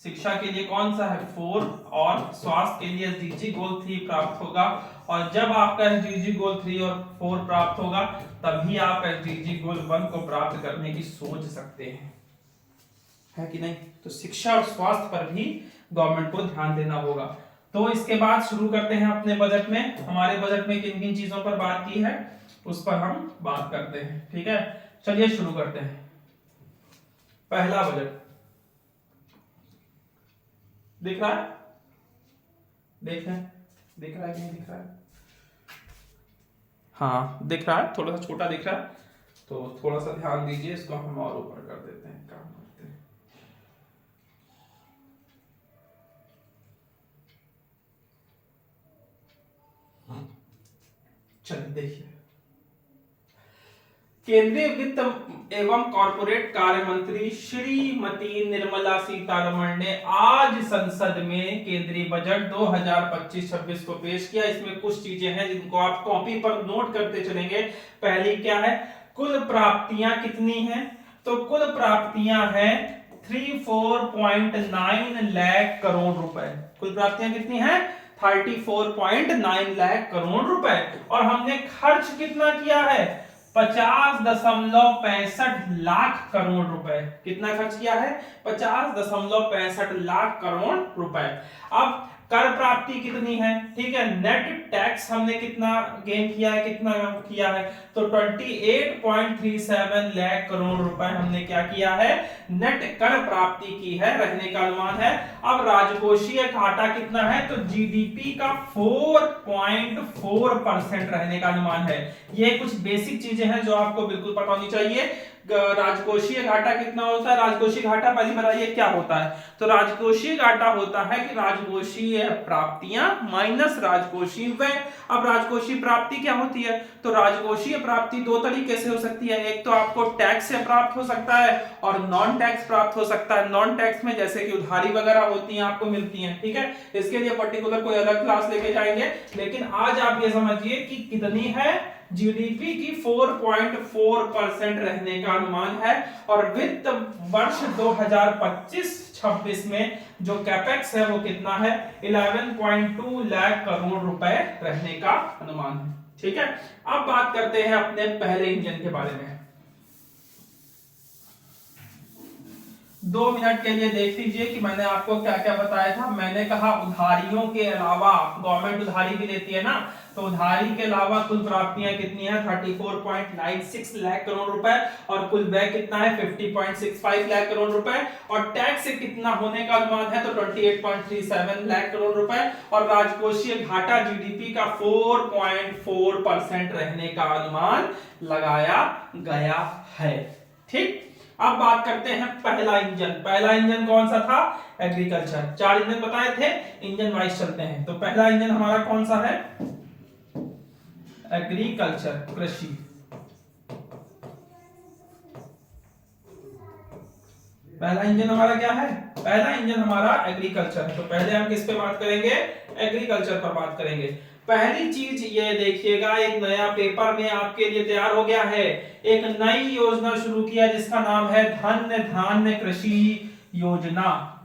शिक्षा के लिए कौन सा है 4 और स्वास्थ्य के लिए एसडीजी गोल 3 प्राप्त होगा। और जब आपका एसडीजी गोल 3 और 4 प्राप्त होगा तभी आप एसडीजी गोल 1 को प्राप्त करने की सोच सकते हैं, है कि नहीं। तो शिक्षा और स्वास्थ्य पर भी गवर्नमेंट को ध्यान देना होगा। तो इसके बाद शुरू करते हैं अपने बजट में, हमारे बजट में किन किन चीजों पर बात की है उस पर हम बात करते हैं, ठीक है। चलिए शुरू करते हैं। पहला बजट दिख रहा है, दिख रहा है कि नहीं दिख रहा है, हाँ दिख रहा है, थोड़ा सा छोटा दिख रहा है, तो थोड़ा सा ध्यान दीजिए, इसको हम और ऊपर कर देते हैं, काम करते हैं। चलिए देखिए, केंद्रीय वित्त एवं कॉर्पोरेट कार्य मंत्री श्रीमती निर्मला सीतारमण ने आज संसद में केंद्रीय बजट 2025-26 को पेश किया। इसमें कुछ चीजें हैं जिनको आप कॉपी पर नोट करते चलेंगे। पहली क्या है, कुल प्राप्तियां कितनी हैं, तो कुल प्राप्तियां हैं 34.9 लाख करोड़ रुपए। कुल प्राप्तियां कितनी हैं, 34.9 लाख करोड़ रुपए। और हमने खर्च कितना किया है, 50.65 लाख करोड़ रुपए। कितना खर्च किया है, 50.65 लाख करोड़ रुपए। अब कर प्राप्ति कितनी है, ठीक है, नेट टैक्स हमने कितना गेन किया है, कितना किया है, तो 28.37 लाख करोड़ रुपए हमने क्या किया है, नेट कर प्राप्ति की है, रहने का अनुमान है। अब राजकोषीय घाटा कितना है, तो जीडीपी का 4.4% रहने का अनुमान है। ये कुछ बेसिक चीजें हैं जो आपको बिल्कुल पता होनी चाहिए। राजकोषीय घाटा कितना होता है, राजकोषीय घाटा पहले बताइए क्या होता है, तो राजकोषीय घाटा होता है कि राजकोषीय प्राप्तियां माइनस राजकोषीय व्यय। अब राजकोषीय प्राप्ति क्या होती है, तो राजकोषीय प्राप्ति दो तरीके से हो सकती है, एक तो आपको टैक्स से प्राप्त हो सकता है और नॉन टैक्स प्राप्त हो सकता है। नॉन टैक्स में जैसे कि उधारी वगैरह होती हैं आपको मिलती हैं, ठीक है, इसके लिए पर्टिकुलर कोई अलग क्लास लेके जाएंगे। लेकिन आज आप ये समझिए कि कितनी है, जीडीपी की 4.4% रहने का अनुमान है। और वित्त वर्ष 2025-26 में जो कैपेक्स है वो कितना है, 11.2 लाख करोड़ रुपए रहने का अनुमान है, ठीक है। अब बात करते हैं अपने पहले इंजन के बारे में। 2 मिनट के लिए देख लीजिए कि मैंने आपको क्या क्या बताया था। मैंने कहा उधारियों के अलावा, गवर्नमेंट उधारी भी लेती है ना, तो उधारी के अलावा कुल प्राप्तियां कितनी है, 34.96 लाख करोड़ रुपए। और कुल व्यय कितना है, 50.65 लाख करोड़ रुपए। और टैक्स कितना होने का अनुमान है, तो 28.37 लाख करोड़ रुपए। और राजकोषीय घाटा जीडीपी का 4.4% रहने का अनुमान लगाया गया है, ठीक। अब बात करते हैं पहला इंजन। पहला इंजन कौन सा था, एग्रीकल्चर। 4 इंजन बताए थे, इंजन वाइज चलते हैं। तो पहला इंजन हमारा कौन सा है, एग्रीकल्चर, कृषि। पहला इंजन हमारा क्या है, पहला इंजन हमारा एग्रीकल्चर है। तो पहले हम किस पे बात करेंगे, एग्रीकल्चर पर बात करेंगे। पहली चीज ये देखिएगा, एक नया पेपर में आपके लिए तैयार हो गया है, एक नई योजना शुरू किया जिसका नाम है धन धान्य कृषि योजना,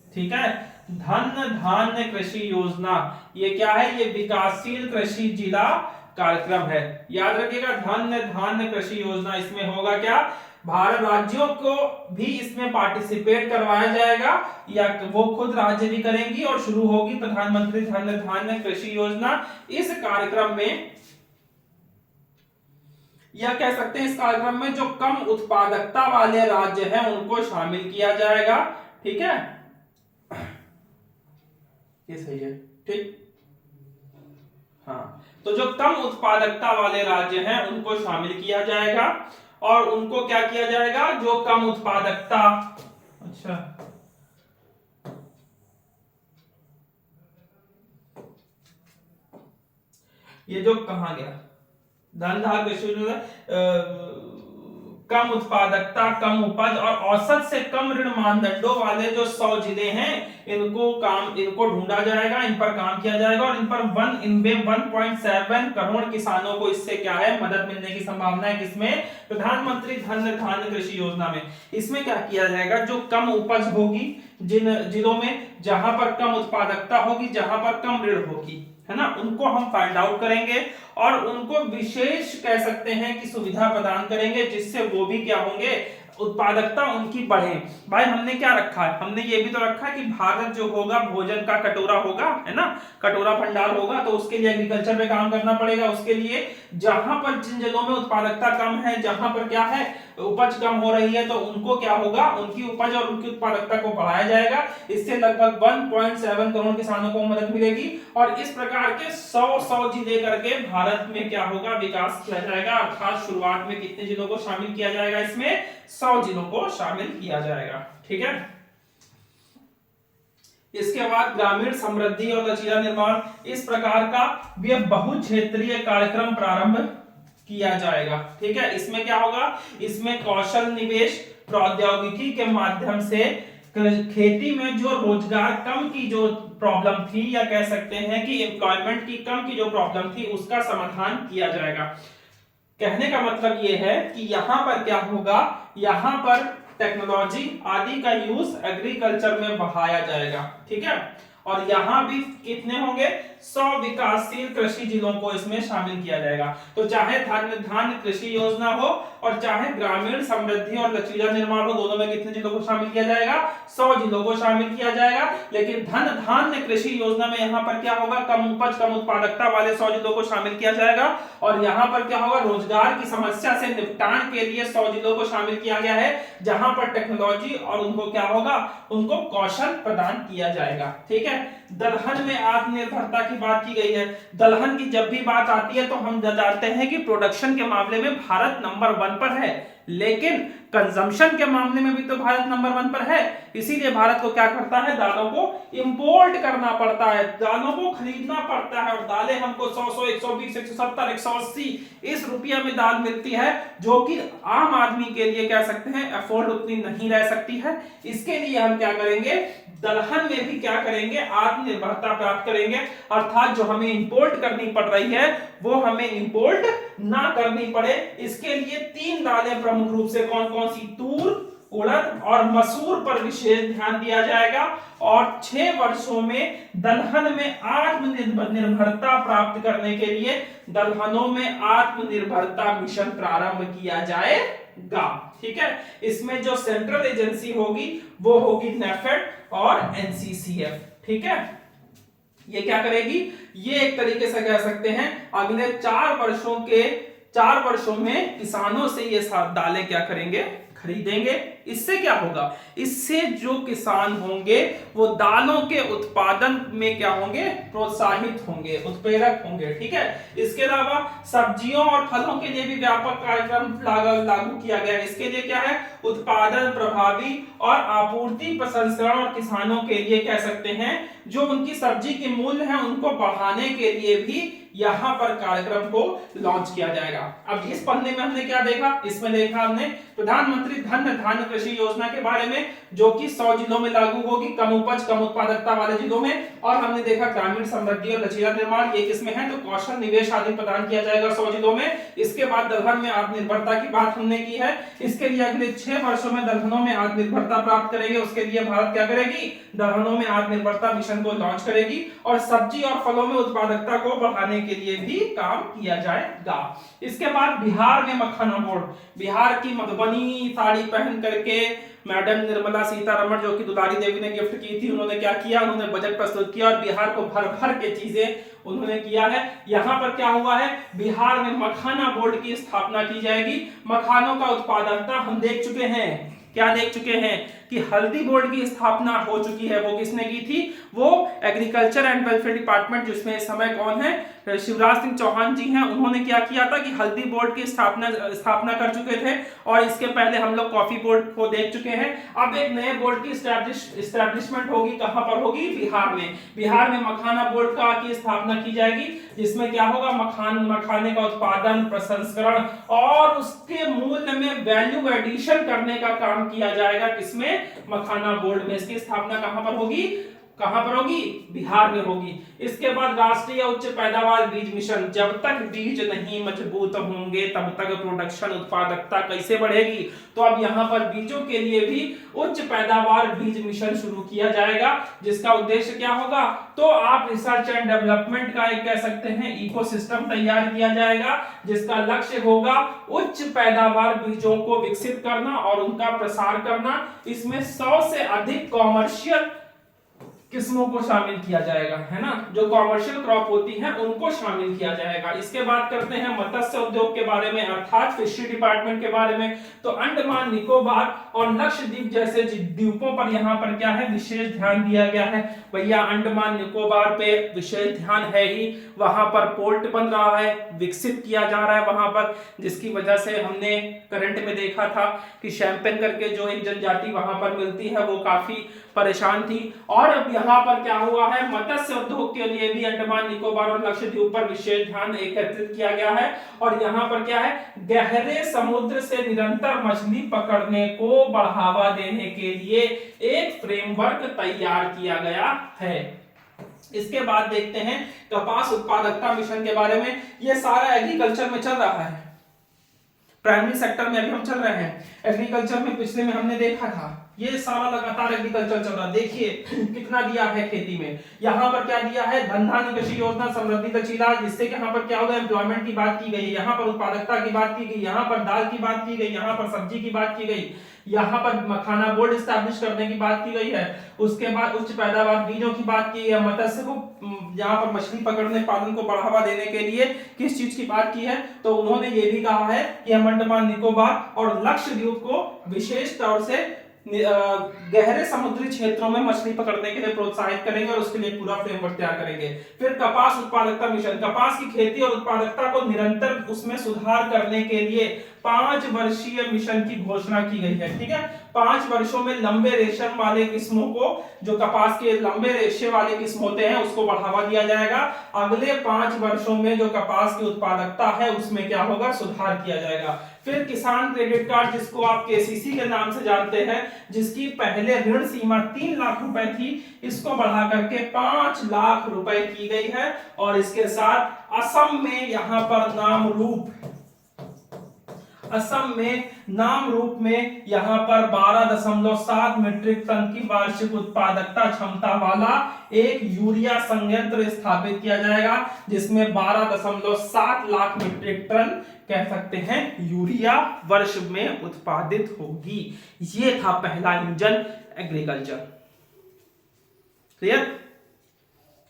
ठीक है, धन धान्य कृषि योजना। ये क्या है, ये विकासशील कृषि जिला कार्यक्रम है। याद रखिएगा, धन धान्य कृषि योजना। इसमें होगा क्या, भारत राज्यों को भी इसमें पार्टिसिपेट करवाया जाएगा या वो खुद राज्य भी करेंगी, और शुरू होगी प्रधानमंत्री धन धान्य कृषि योजना। इस कार्यक्रम में या कह सकते हैं इस कार्यक्रम में जो कम उत्पादकता वाले राज्य हैं उनको शामिल किया जाएगा। ठीक है, ये सही है। ठीक, हाँ, तो जो कम उत्पादकता वाले राज्य हैं उनको शामिल किया जाएगा और उनको क्या किया जाएगा, जो कम उत्पादकता, अच्छा ये जो कहा गया धन धार कम उत्पादकता, कम उपज और औसत से कम ऋण मानदंडों वाले जो 100 जिले हैं इनको ढूंढा जाएगा, इन पर काम किया जाएगा और इन पर 1.7 करोड़ किसानों को इससे क्या है, मदद मिलने की संभावना है। किसमें, प्रधानमंत्री धन धान्य कृषि योजना में। इसमें क्या किया जाएगा, जो कम उपज होगी जिन जिलों में, जहां पर कम उत्पादकता होगी, जहां पर कम ऋण होगी, है ना, उनको हम फाइंड आउट करेंगे और उनको विशेष कह सकते हैं कि सुविधा प्रदान करेंगे, जिससे वो भी क्या होंगे, उत्पादकता उनकी बढ़े। भाई हमने क्या रखा है, हमने ये भी तो रखा है कि भारत जो होगा भोजन का कटोरा होगा, है ना, कटोरा भंडार होगा, तो उसके लिए एग्रीकल्चर पे काम करना पड़ेगा। उसके लिए जहां पर जिन जगहों में उत्पादकता कम है, जहां पर क्या है उपज कम हो रही है, तो उनको क्या होगा, उनकी उपज और उनकी उत्पादकता को बढ़ाया जाएगा। इससे लगभग 1.7 करोड़ किसानों को मदद मिलेगी और इस प्रकार के 100 जिले करके भारत में क्या होगा, विकास किया जाएगा। अर्थात शुरुआत में कितने जिलों को शामिल किया जाएगा, इसमें 100 जिलों को शामिल किया जाएगा। ठीक है, इसके बाद ग्रामीण समृद्धि और लचीला निर्माण, इस प्रकार का भी बहु क्षेत्रीय कार्यक्रम प्रारंभ किया जाएगा। ठीक है, इसमें क्या होगा, इसमें कौशल निवेश प्रौद्योगिकी के माध्यम से खेती में जो रोजगार कम की जो प्रॉब्लम थी, या कह सकते हैं कि एम्प्लॉयमेंट की कम की जो प्रॉब्लम थी, उसका समाधान किया जाएगा। कहने का मतलब यह है कि यहां पर क्या होगा, यहां पर टेक्नोलॉजी आदि का यूज एग्रीकल्चर में बढ़ाया जाएगा। ठीक है, और यहां भी कितने होंगे, 100 विकासशील कृषि जिलों को इसमें शामिल किया जाएगा। तो चाहे धान्य कृषि योजना हो और चाहे ग्रामीण समृद्धि और लचीला निर्माण हो, दोनों में कितने जिलों को शामिल किया जाएगा, 100 जिलों को शामिल किया जाएगा। लेकिन धान्य कृषि योजना में यहां पर क्या होगा, कम उपज कम उत्पादकता वाले 100 जिलों को शामिल किया जाएगा और यहां पर क्या होगा, रोजगार की समस्या से निपटान के लिए 100 जिलों को शामिल किया गया है, जहां पर टेक्नोलॉजी और उनको क्या होगा, उनको कौशल प्रदान किया जाएगा। ठीक है, दलहन में आत्मनिर्भरता की बात की गई है। दलहन की जब भी बात आती है तो हम जानते हैं कि प्रोडक्शन के मामले में भारत नंबर 1 पर है, लेकिन कंजम्पशन के मामले में भी तो भारत नंबर 1 पर है। इसीलिए भारत को क्या करता है, दालों को इंपोर्ट करना पड़ता है, दालों को खरीदना पड़ता है और दालें हमको 100, 120, 170, 180 इस रुपया में दाल मिलती है, जो कि आम आदमी के लिए कह सकते हैं अफोर्ड उतनी नहीं रह सकती है। इसके लिए हम क्या करेंगे, दलहन में भी क्या करेंगे, आत्मनिर्भरता प्राप्त करेंगे। अर्थात जो हमें इंपोर्ट करनी पड़ रही है वो हमें इंपोर्ट ना करनी पड़े। इसके लिए 3 दालें प्रमुख रूप से कौन कौन सी, तूर, उड़द और मसूर पर विशेष ध्यान दिया जाएगा और 6 वर्षों में दलहन में आत्मनिर्भरता प्राप्त करने के लिए दलहनों में आत्मनिर्भरता मिशन प्रारंभ किया जाएगा। ठीक है, इसमें जो सेंट्रल एजेंसी होगी वो होगी नेफेड और एनसीसीएफ। ठीक है, ये क्या करेगी, ये एक तरीके से कह सकते हैं अगले 4 वर्षों में किसानों से ये दालें क्या करेंगे, खरीदेंगे। इससे क्या होगा, इससे जो किसान होंगे वो दालों के उत्पादन में क्या होंगे, प्रोत्साहित होंगे, उत्प्रेरक होंगे। ठीक है, इसके अलावा सब्जियों और फलों के लिए भी व्यापक कार्यक्रम लागू किया गया है। इसके लिए क्या है, उत्पादन प्रभावी और आपूर्ति प्रसंस्करण और किसानों के लिए कह सकते हैं जो उनकी सब्जी के मूल्य है उनको बढ़ाने के लिए भी यहां पर कार्यक्रम को लॉन्च किया जाएगा। अब इस पन्ने में हमने क्या देखा, इसमें देखा हमने प्रधानमंत्री धन धान्य कृषि योजना के बारे में, जो कि 100 जिलों में लागू होगी, कम उपज कम उत्पादकता वाले जिलों में। और हमने देखा ग्रामीण समृद्धि और लचीला निर्माण, ये किसमें है, तो कौशल निवेश आदि प्रदान किया जाएगा 100 जिलों में। इसके बाद दलहन में आत्मनिर्भरता की बात हमने की है। इसके लिए अगले 6 वर्षों में दलहनों में आत्मनिर्भरता प्राप्त करेंगे। उसके लिए भारत क्या करेगी, दलहनों में आत्मनिर्भरता मिशन को लॉन्च करेगी और सब्जी और फलों में उत्पादकता को बढ़ाने के लिए भी काम किया जाएगा। इसके बाद बिहार में मखाना बोर्ड, बिहार की मधुबन बनी साड़ी पहन करके मैडम निर्मला सीतारमण, जो कि दुलारी देवी ने गिफ्ट की थी, उन्होंने क्या किया, उन्होंने बजट प्रस्तुत किया और बिहार को भर भर के चीजें उन्होंने किया है। यहाँ पर क्या हुआ है, बिहार में मखाना बोर्ड की स्थापना की जाएगी। मखानों का उत्पादकता हम देख चुके हैं, क्या देख चुके हैं कि हल्दी बोर्ड की स्थापना हो चुकी है। वो किसने की थी, वो एग्रीकल्चर एंड वेलफेयर डिपार्टमेंट, जिसमें इस समय कौन है, शिवराज सिंह चौहान जी हैं, उन्होंने क्या किया था कि हल्दी बोर्ड की स्थापना कर चुके थे। और इसके पहले हम लोग कॉफी बोर्ड को देख चुके हैं। अब एक नए बोर्ड की इस्टेब्लिशमेंट होगी, कहां पर होगी, बिहार में। बिहार में मखाना बोर्ड की स्थापना की जाएगी, जिसमें क्या होगा, मखाने का उत्पादन, प्रसंस्करण और उसके मूल्य में वैल्यू एडिशन करने का काम किया जाएगा। किसमें, मखाना बोर्ड में। इसकी स्थापना कहां पर होगी, कहां पर होगी, बिहार में होगी। इसके बाद राष्ट्रीय उच्च पैदावार बीज मिशन, जब तक बीज नहीं मजबूत होंगे तब तक प्रोडक्शन, उत्पादकता कैसे बढ़ेगी। तो अब यहां पर बीजों के लिए भी उच्च पैदावार बीज मिशन शुरू किया जाएगा, जिसका उद्देश्य क्या होगा, तो आप रिसर्च एंड डेवलपमेंट का एक कह सकते हैं इकोसिस्टम तैयार किया जाएगा, जिसका लक्ष्य होगा उच्च पैदावार बीजों को विकसित करना और उनका प्रसार करना। इसमें 100 से अधिक कॉमर्शियल किस्मों को शामिल किया जाएगा, है ना, जो कॉमर्शियल क्रॉप होती हैं उनको शामिल किया जाएगा। इसके बाद करते हैं मत्स्य उद्योग के बारे में, अर्थात फिशरी डिपार्टमेंट के बारे में। तो अंडमान निकोबार और लक्षद्वीप जैसे द्वीपों पर यहाँ पर क्या है, विशेष ध्यान दिया गया है। भैया अंडमान निकोबार पे विशेष ध्यान है ही, वहां पर पोर्ट बन रहा है, विकसित किया जा रहा है वहां पर, जिसकी वजह से हमने करंट में देखा था कि शैंपेन करके जो एक जनजाति वहां पर मिलती है वो काफी परेशान थी। और अब यहाँ पर क्या हुआ है, मत्स्य उद्योग के लिए भी अंडमान निकोबार और लक्षद्वीप पर विशेष ध्यान एकत्रित किया गया है। और यहाँ पर क्या है, गहरे समुद्र से निरंतर मछली पकड़ने को बढ़ावा देने के लिए एक फ्रेमवर्क तैयार किया गया है। इसके बाद देखते हैं कपास उत्पादकता मिशन के बारे में। ये सारा एग्रीकल्चर में चल रहा है, प्राइमरी सेक्टर में अभी हम चल रहे हैं। एग्रीकल्चर में पिछले में हमने देखा था, ये सारा लगातार एग्रीकल्चर चल रहा है। देखिए कितना दिया है खेती में, यहाँ पर क्या दिया है, धन धान्य कृषि योजना, समृद्धि लचीला, जिससे कि यहाँ पर क्या होगा, एम्प्लॉयमेंट की बात की गई, यहाँ पर उत्पादकता की बात की गई, यहाँ पर दाल की बात की गई, यहाँ पर सब्जी की बात की गई, यहाँ पर मखाना बोर्ड स्टैब्लिश करने की बात की गई है। उसके बाद उच्च पैदावार बीजों की बात की है, मत्स्य को यहाँ पर मछली पकड़ने पालन को बढ़ावा देने के लिए किस चीज की बात की है, तो उन्होंने ये भी कहा है कि हम अंडमान निकोबार और लक्षद्वीप को विशेष तौर से गहरे समुद्री क्षेत्रों में मछली पकड़ने के लिए प्रोत्साहित करेंगे और उसके लिए पूरा फ्रेमवर्क तैयार करेंगे। फिर कपास उत्पादकता मिशन, कपास की खेती और उत्पादकता को निरंतर उसमें सुधार करने के लिए 5 वर्षीय मिशन की घोषणा की गई है। ठीक है, 5 वर्षों में लंबे रेशम वाले किस्मों को, जो कपास के लंबे रेशे वाले किस्म होते हैं, उसको बढ़ावा दिया जाएगा। अगले 5 वर्षों में जो कपास की उत्पादकता है उसमें क्या होगा, सुधार किया जाएगा। फिर किसान क्रेडिट कार्ड, जिसको आप केसीसी के नाम से जानते हैं, जिसकी पहले ऋण सीमा 3 लाख रुपए थी, इसको बढ़ा करके 5 लाख रुपए की गई है। और इसके साथ असम में यहाँ पर असम में नाम रूप में यहाँ पर 12.7 मीट्रिक टन की वार्षिक उत्पादकता क्षमता वाला एक यूरिया संयंत्र स्थापित किया जाएगा, जिसमें 12.7 लाख मीट्रिक टन कह सकते हैं यूरिया वर्ष में उत्पादित होगी। ये था पहला इंजन, एग्रीकल्चर। क्लियर?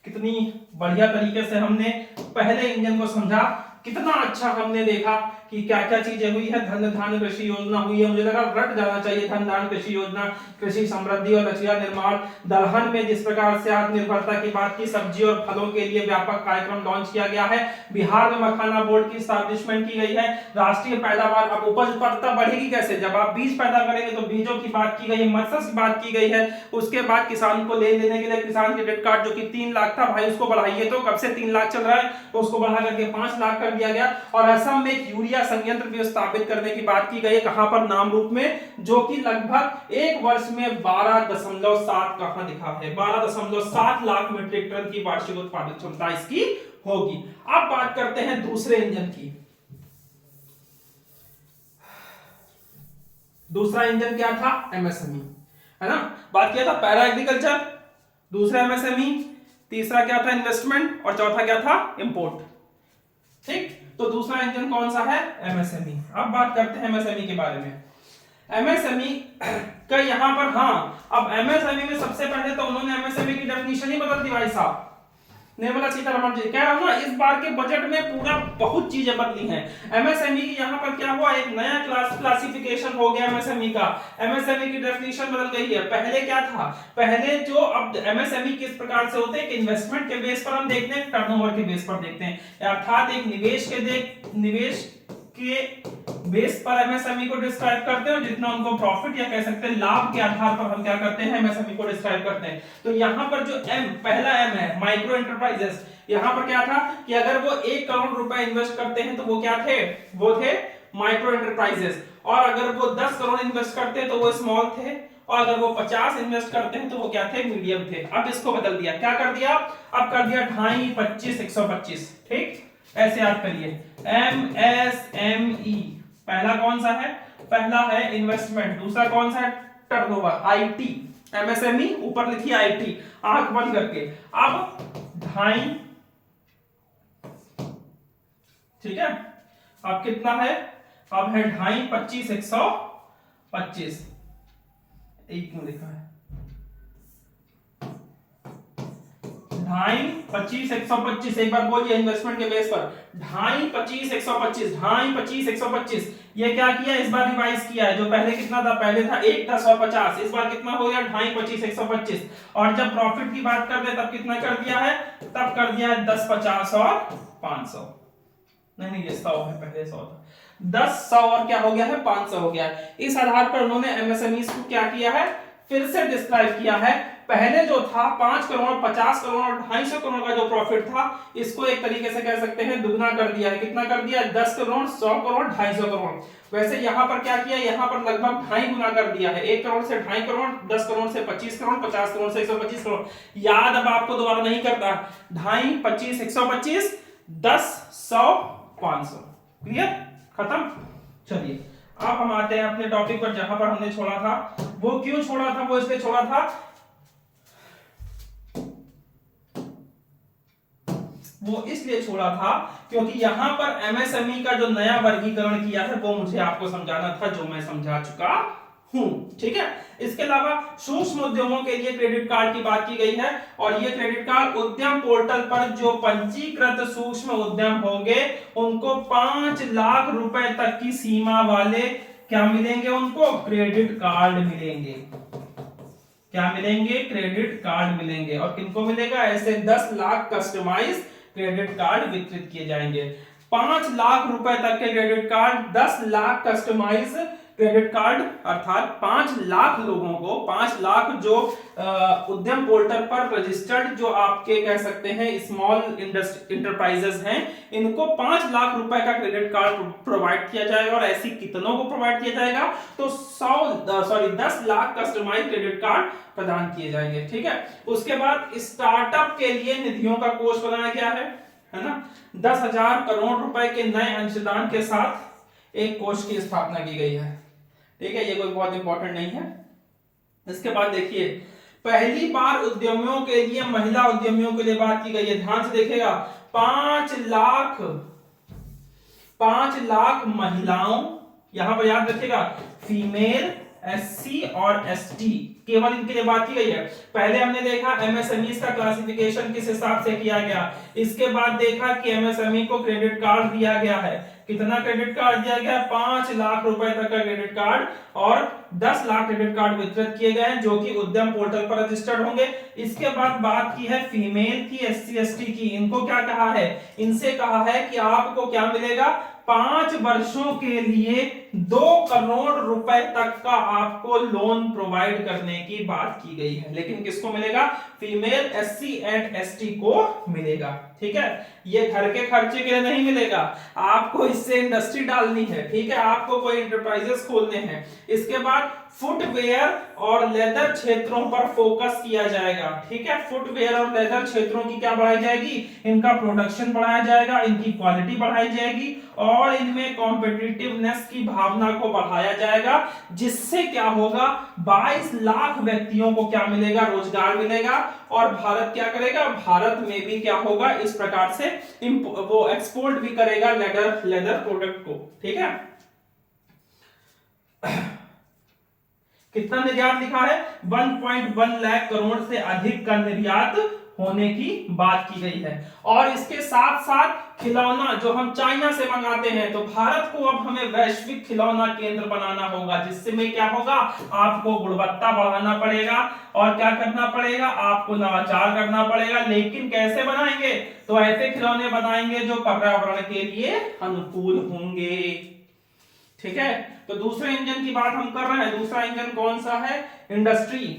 कितनी बढ़िया तरीके से हमने पहले इंजन को समझा, कितना अच्छा हमने देखा कि क्या क्या चीजें हुई है। धन धान्य कृषि योजना हुई है, मुझे लगा रट जाना चाहिए, धन धान्य कृषि योजना, कृषि समृद्धि और लचीला निर्माण। दलहन में जिस प्रकार से आत्मनिर्भरता की बात की, सब्जी और फलों के लिए व्यापक कार्यक्रम लॉन्च किया गया है। बिहार में मखाना बोर्ड की स्टैब्लिशमेंट की गई है। राष्ट्रीय पैदावार, अब उपज उत्पादकता बढ़ेगी कैसे, जब आप बीज पैदा करेंगे तो बीजों की बात की गई है, मत्स्य की बात की गई है। उसके बाद किसान को ले लेने के लिए किसान क्रेडिट कार्ड जो कि 3 लाख था, भाई उसको बढ़ाइए, तो कब से 3 लाख चल रहा है, तो उसको बढ़ा करके 5 लाख कर दिया गया। और असम में एक यूरिया संयंत्र भी स्थापित करने की बात की गई है, कहां पर, नाम रूप में, जो कि लगभग एक वर्ष में 12.7 कहां दिखा है, 12.7 लाख मीट्रिक टन की वार्षिक उत्पादन क्षमता इसकी होगी। अब बात करते हैं दूसरे इंजन की। दूसरा इंजन क्या था, एमएसएमई, है ना। बात किया था पैरा एग्रीकल्चर, दूसरा एमएसएमई, तीसरा क्या था, इन्वेस्टमेंट, और चौथा क्या था, इंपोर्ट। ठीक, तो दूसरा इंजन कौन सा है, एमएसएमई। अब बात करते हैं एमएसएमई के बारे में। एमएसएमई का यहाँ पर, हाँ अब एमएसएमई में सबसे पहले तो उन्होंने एमएसएमई की डेफिनेशन ही बदल दी भाई साहब। निर्मला सीतारमण जी कह रहा हूं ना, इस बार के बजट में पूरा बहुत चीजें बदली हैं। एमएसएमई की यहाँ पर क्या हुआ, एक नया क्लासिफिकेशन हो गया एमएसएमई का। एमएसएमई की डेफिनेशन बदल गई है। पहले क्या था, पहले जो, अब एमएसएमई किस प्रकार से होते हैं कि इन्वेस्टमेंट के बेस पर हम देखते हैं, टर्नओवर के बेस पर देखते हैं, अर्थात एक निवेश के बेस पर एमएसएमई को डिस्क्राइब करते हैं और जितना उनको प्रॉफिट या कह सकते हैं लाभ के आधार पर हम क्या करते हैं, एमएसएमई को डिस्क्राइब करते हैं। तो यहाँ पर जो एम, पहला एम है माइक्रो एंटरप्राइजेस, यहाँ पर क्या था कि अगर वो 1 करोड़ रुपए इन्वेस्ट करते हैं तो वो क्या थे, वो थे माइक्रो एंटरप्राइजेस, और अगर वो 10 करोड़ इन्वेस्ट करते हैं तो वो स्मॉल थे, और अगर वो 50 इन्वेस्ट करते हैं तो वो क्या थे, मीडियम थे। अब इसको बदल दिया, क्या कर दिया, अब कर दिया 2.5, 25, 125, ठीक, ऐसे याद करिए। एमएसएमई पहला कौन सा है, पहला है इन्वेस्टमेंट, दूसरा कौन सा है, टर्नओवर, आईटी। एमएसएमई ऊपर लिखिए आईटी, आंख बंद करके। अब 2.5, ठीक है, अब कितना है, अब है 2.5, 25, 125, एक क्यों लिखा है, 2.5, 25, 125, एक बार बोलिए इन्वेस्टमेंट के बेस पर, 2.5, 25, 125, 2.5, 25, 125, ये क्या किया, इस बार रिवाइज किया है। जो पहले कितना था, पहले था 1, 10 और 50, इस बार कितना हो गया, 2.5, 25, 125, और जब प्रॉफिट की बात कर दे तब कितना कर दिया है, तब कर दिया है 10, 50 और 500, नहीं ये 100 है, पहले 100 था, 10, 100 और क्या हो गया है, 500 हो गया है। इस आधार पर उन्होंने एमएसएमई को क्या किया है, फिर से डिस्क्राइब किया है। पहले जो था 5 करोड़, 50 करोड़ और 250 करोड़ का जो प्रॉफिट था, इसको एक तरीके से कह सकते हैं दुगना कर दिया है। कितना कर दिया, 10 करोड़, 100 करोड़, 250 करोड़। वैसे यहां पर क्या किया, यहां पर लगभग 2.5 गुना कर दिया है, 1 करोड़ से 2.5 करोड़, 10 करोड़ से 25 करोड़, 50 करोड़ से 125 करोड़। याद अब आपको दोबारा नहीं करता, 2.5, 25, 125, 10, 100, 500, क्लियर, खत्म। चलिए अब हम आते हैं अपने टॉपिक पर, जहां पर हमने छोड़ा था। वो क्यों छोड़ा था, वो इसलिए छोड़ा था, वो इसलिए छोड़ा था क्योंकि यहां पर एमएसएमई का जो नया वर्गीकरण किया है वो मुझे आपको समझाना था, जो मैं समझा चुका हूं, ठीक है। इसके अलावा सूक्ष्म उद्यमों के लिए क्रेडिट कार्ड की बात की गई है, और ये क्रेडिट कार्ड उद्यम पोर्टल पर जो पंजीकृत सूक्ष्म उद्यम होंगे उनको 5 लाख रुपए तक की सीमा वाले क्या मिलेंगे, उनको क्रेडिट कार्ड मिलेंगे। क्या मिलेंगे, क्रेडिट कार्ड मिलेंगे। और किनको मिलेगा, ऐसे 10 लाख कस्टमाइज क्रेडिट कार्ड वितरित किए जाएंगे। 5 लाख रुपए तक के credit card, 10 lakh customise credit card, अर्थात 5 लाख लोगों को, 5 लाख जो उद्यम पोर्टल पर रजिस्टर्ड जो आपके कह सकते हैं स्मॉल इंटरप्राइजेस हैं, इनको 5 लाख रुपए का क्रेडिट कार्ड प्रोवाइड किया जाएगा। और ऐसी कितनों को प्रोवाइड किया जाएगा, तो 10 लाख कस्टमाइज क्रेडिट कार्ड प्रदान किए जाएंगे, ठीक है। उसके बाद स्टार्टअप के लिए निधियों का कोष बनाया गया है ना, 10,000 करोड़ रुपए के नए अंशदान के साथ एक कोष की स्थापना की गई है, ठीक है। ये कोई बहुत इंपॉर्टेंट नहीं है। इसके बाद देखिए, पहली बार उद्यमियों के लिए, महिला उद्यमियों के लिए बात की गई है, ध्यान से देखिएगा। 5 लाख महिलाओं, यहां पर याद रखिएगा, फीमेल, एससी और एसटी, केवल इनके लिए बात की गई है। पहले हमने देखा एमएसएमई का क्लासिफिकेशन किस हिसाब से किया गया, इसके बाद देखा कि एमएसएमई को क्रेडिट कार्ड दिया गया है। कितना क्रेडिट कार्ड दिया गया, 5 लाख रुपए तक का क्रेडिट कार्ड, और 10 लाख क्रेडिट कार्ड वितरित किए गए हैं जो कि उद्यम पोर्टल पर रजिस्टर्ड होंगे। इसके बाद बात की है फीमेल की, एससी एसटी की। इनको क्या कहा है, इनसे कहा है कि आपको क्या मिलेगा, 5 वर्षों के लिए 2 करोड़ रुपए तक का आपको लोन प्रोवाइड करने की बात की गई है। लेकिन किसको मिलेगा, फीमेल, एससी एंड एसटी को मिलेगा, ठीक है। ये घर के खर्चे के लिए नहीं मिलेगा, आपको इससे इंडस्ट्री डालनी है, ठीक है, आपको कोई इंटरप्राइजेस खोलने हैं। इसके बाद फुटवेयर और लेदर क्षेत्रों पर फोकस किया जाएगा, ठीक है। फुटवेयर और लेदर क्षेत्रों की क्या बढ़ाई जाएगी, इनका प्रोडक्शन बढ़ाया जाएगा, इनकी क्वालिटी बढ़ाई जाएगी और इनमें कॉम्पिटिटिवनेस की भावना को बढ़ाया जाएगा, जिससे क्या होगा, 22 लाख व्यक्तियों को क्या मिलेगा, रोजगार मिलेगा। और भारत क्या करेगा, भारत में भी क्या होगा, इस प्रकार से वो एक्सपोर्ट भी करेगा लेदर प्रोडक्ट को, ठीक है। कितना निर्यात लिखा है? 1.1 लाख करोड़ से अधिक का निर्यात होने की बात की गई है। और इसके साथ साथ खिलौना जो हम चाइना से मंगाते हैं, तो भारत को अब हमें वैश्विक खिलौना केंद्र बनाना होगा, जिससे में क्या होगा, आपको गुणवत्ता बढ़ाना पड़ेगा और क्या करना पड़ेगा, आपको नवाचार करना पड़ेगा। लेकिन कैसे बनाएंगे? तो ऐसे खिलौने बनाएंगे जो पर्यावरण के लिए अनुकूल होंगे। ठीक है, तो दूसरे इंजन की बात हम कर रहे हैं। दूसरा इंजन कौन सा है? इंडस्ट्री।